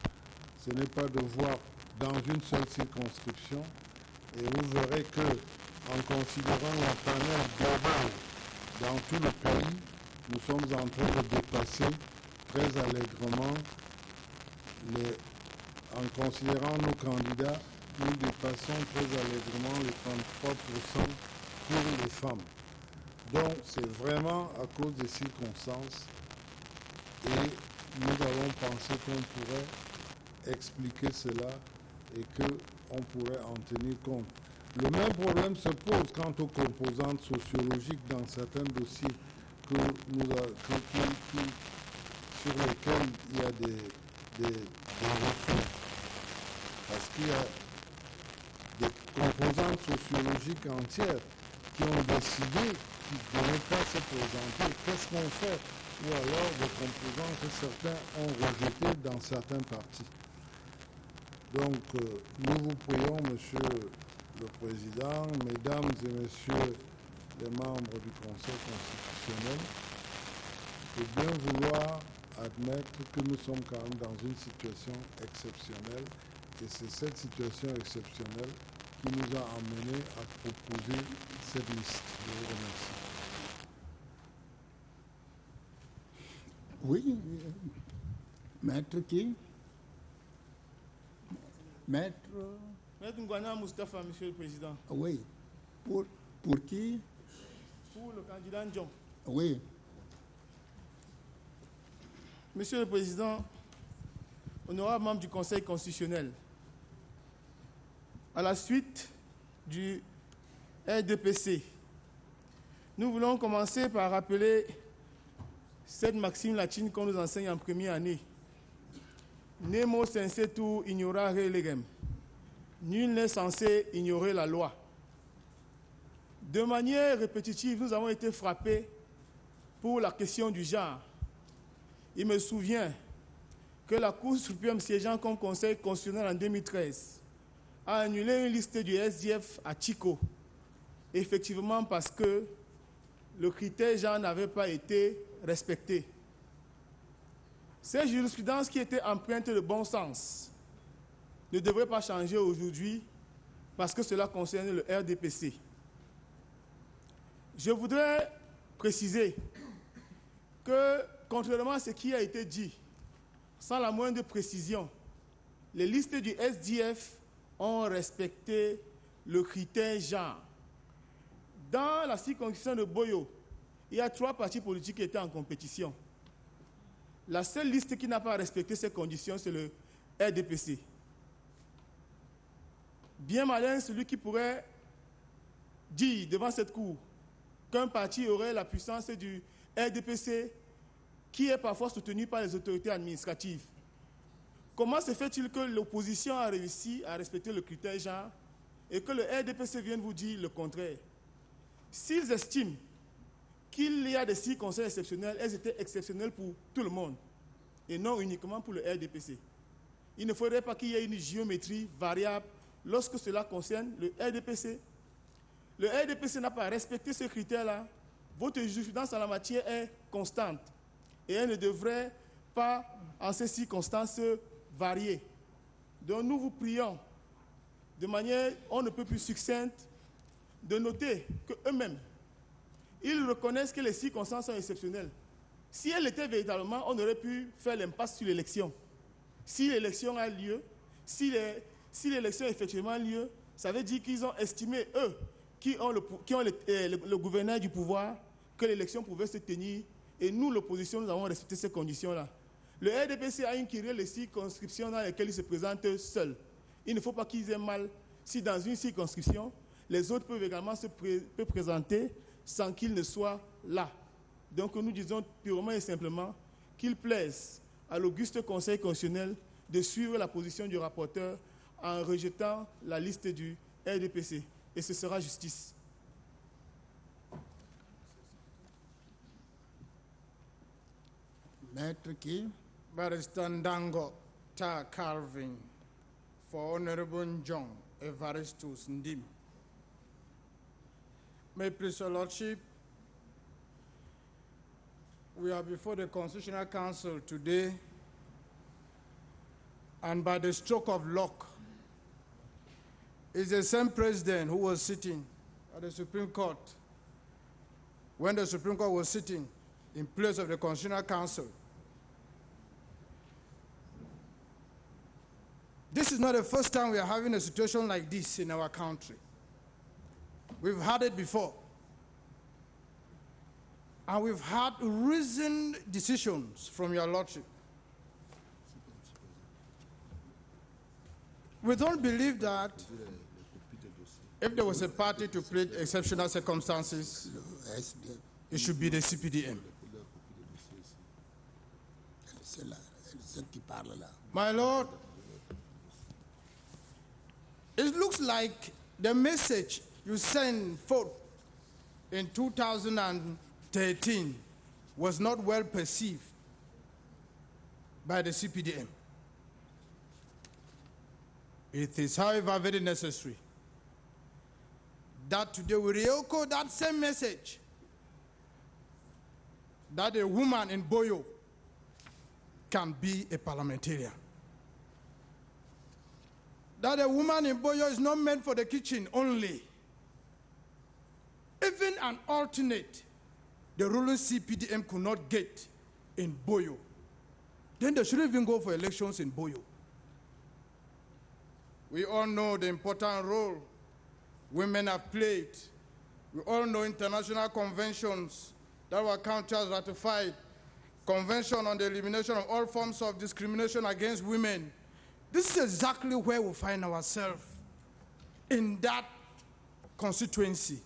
Ce n'est pas de voir dans une seule circonscription, et vous verrez que, en considérant la panel globale dans tout le pays, nous sommes en train de dépasser très allègrement, en considérant nos candidats, nous dépassons très allègrement les 33% pour les femmes. Donc c'est vraiment à cause des circonstances et nous avons pensé qu'on pourrait expliquer cela et qu'on pourrait en tenir compte. Le même problème se pose quant aux composantes sociologiques dans certains dossiers sur lesquels il y a des refus. Parce qu'il y a des composantes sociologiques entières qui ont décidé de ne pas se présenter. Qu'est-ce qu'on fait? Ou alors des composantes que certains ont rejetées dans certains partis. Donc, nous vous prions, Monsieur le Président, Mesdames et Messieurs les membres du Conseil constitutionnel, de bien vouloir admettre que nous sommes quand même dans une situation exceptionnelle et c'est cette situation exceptionnelle qui nous a amenés à proposer cette liste. Je vous remercie. Oui, maître qui? Maître Ngwana Moustapha, Monsieur le Président. Oui. Pour qui? Pour le candidat Ndjon. Oui. Monsieur le Président, honorable membre du Conseil constitutionnel, à la suite du RDPC, nous voulons commencer par rappeler cette maxime latine qu'on nous enseigne en première année. Nemo sensetur ignorare legem. Nul n'est censé ignorer la loi. De manière répétitive, nous avons été frappés pour la question du genre. Il me souvient que la Cour suprême siégeant comme Conseil constitutionnel en 2013 a annulé une liste du SDF à Chico, effectivement parce que le critère genre n'avait pas été respecté. Ces jurisprudences qui étaient empreintes de bon sens ne devraient pas changer aujourd'hui parce que cela concerne le RDPC. Je voudrais préciser que, contrairement à ce qui a été dit, sans la moindre précision, les listes du SDF ont respecté le critère genre. Dans la circonscription de Boyo, il y a 3 partis politiques qui étaient en compétition. La seule liste qui n'a pas respecté ces conditions, c'est le RDPC. Bien malin celui qui pourrait dire devant cette cour qu'un parti aurait la puissance du RDPC qui est parfois soutenu par les autorités administratives. Comment se fait-il que l'opposition a réussi à respecter le critère genre et que le RDPC vienne vous dire le contraire? S'ils estiment qu'il y a des circonstances exceptionnelles, elles étaient exceptionnelles pour tout le monde et non uniquement pour le RDPC. Il ne faudrait pas qu'il y ait une géométrie variable lorsque cela concerne le RDPC. Le RDPC n'a pas respecté ce critère-là. Votre jurisprudence en la matière est constante et elle ne devrait pas, en ces circonstances, varier. Donc nous vous prions, de manière on ne peut plus succincte, de noter qu'eux-mêmes, ils reconnaissent que les circonstances sont exceptionnelles. Si elles étaient véritablement, on aurait pu faire l'impasse sur l'élection. Si l'élection a lieu, si l'élection a effectivement lieu, ça veut dire qu'ils ont estimé, eux, qui ont le gouverneur du pouvoir, que l'élection pouvait se tenir. Et nous, l'opposition, nous avons respecté ces conditions-là. Le RDPC a inquiré les circonscriptions dans lesquelles ils se présentent seuls. Il ne faut pas qu'ils aient mal si dans une circonscription, les autres peuvent également se présenter sans qu'ils ne soient là. Donc nous disons purement et simplement qu'il plaise à l'auguste Conseil constitutionnel de suivre la position du rapporteur en rejetant la liste du RDPC. Et ce sera justice. Maître qui? Barrister Ndango Ta Calvin for Honorable John Evaristus Ndim. May it please your Lordship, we are before the Constitutional Council today, and by the stroke of luck, is the same president who was sitting at the Supreme Court when the Supreme Court was sitting in place of the Constitutional Council. This is not the first time we are having a situation like this in our country. We've had it before. And we've had reasoned decisions from your Lordship. We don't believe that if there was a party to plead exceptional circumstances, it should be the CPDM. My Lord, it looks like the message you sent forth in 2013 was not well perceived by the CPDM. It is, however, very necessary that today we re-echo that same message, that a woman in Boyo can be a parliamentarian. That a woman in Boyo is not meant for the kitchen only. Even an alternate, the ruling CPDM could not get in Boyo. Then they shouldn't even go for elections in Boyo. We all know the important role women have played. We all know international conventions that our country has ratified. Convention on the elimination of all forms of discrimination against women. This is exactly where we find ourselves. In that constituency,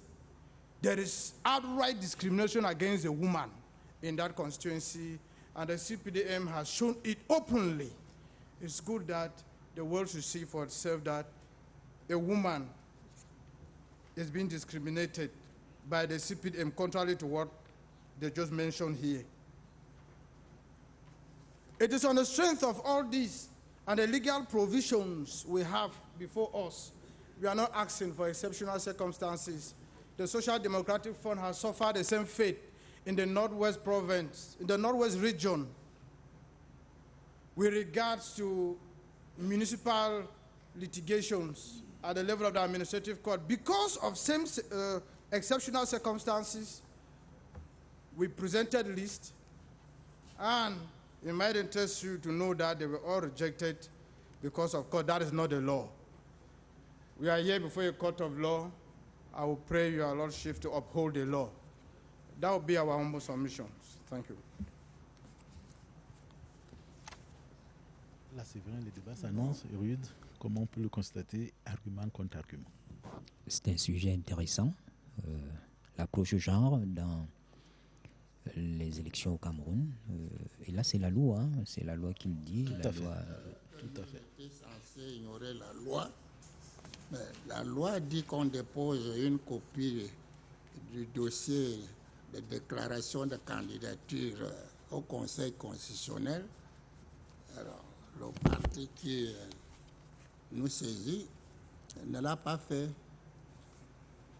there is outright discrimination against a woman in that constituency, and the CPDM has shown it openly. It's good that the world should see for itself that a woman is being discriminated by the CPDM, contrary to what they just mentioned here. It is on the strength of all this and the legal provisions we have before us. We are not asking for exceptional circumstances. The Social Democratic Front has suffered the same fate in the Northwest province, in the Northwest region, with regards to municipal litigations at the level of the administrative court. Because of same exceptional circumstances, we presented lists, and it might interest you to know that they were all rejected because, of course, that is not the law. We are here before a court of law. I will pray your Lordship to uphold the law. That will be our humble submissions. Thank you. Là, c'est vrai, le débat s'annonce rude. Comment on peut le constater, argument contre argument? C'est un sujet intéressant. L'approche genre dans les élections au Cameroun. Et là, c'est la loi. Hein, c'est la loi qui le dit. Tout à fait. Tout à fait. On est censé ignorer la loi. Mais la loi dit qu'on dépose une copie du dossier de déclaration de candidature au Conseil constitutionnel. Alors, le parti qui nous saisit ne l'a pas fait.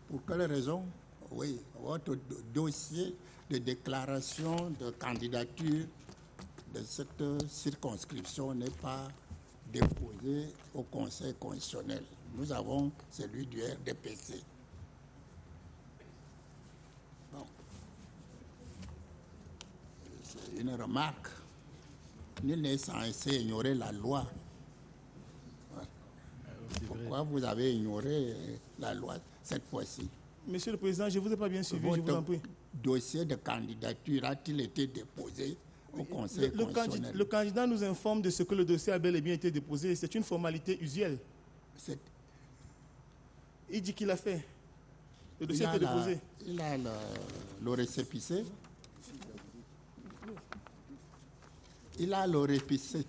Pour quelle raison? Oui, votre dossier de déclaration de candidature de cette circonscription n'est pas déposé au Conseil constitutionnel. Nous avons celui du RDPC. Bon. C'est une remarque. Nul n'est censé ignorer la loi. Pourquoi vous avez ignoré la loi cette fois-ci? Monsieur le Président, je ne vous ai pas bien suivi, je vous en prie. Le dossier de candidature a-t-il été déposé au Conseil constitutionnel? Le candidat nous informe de ce que le dossier a bel et bien été déposé. C'est une formalité usuelle. Il dit qu'il a fait. Le dossier a été déposé. Il a le récépissé. il a le récépissé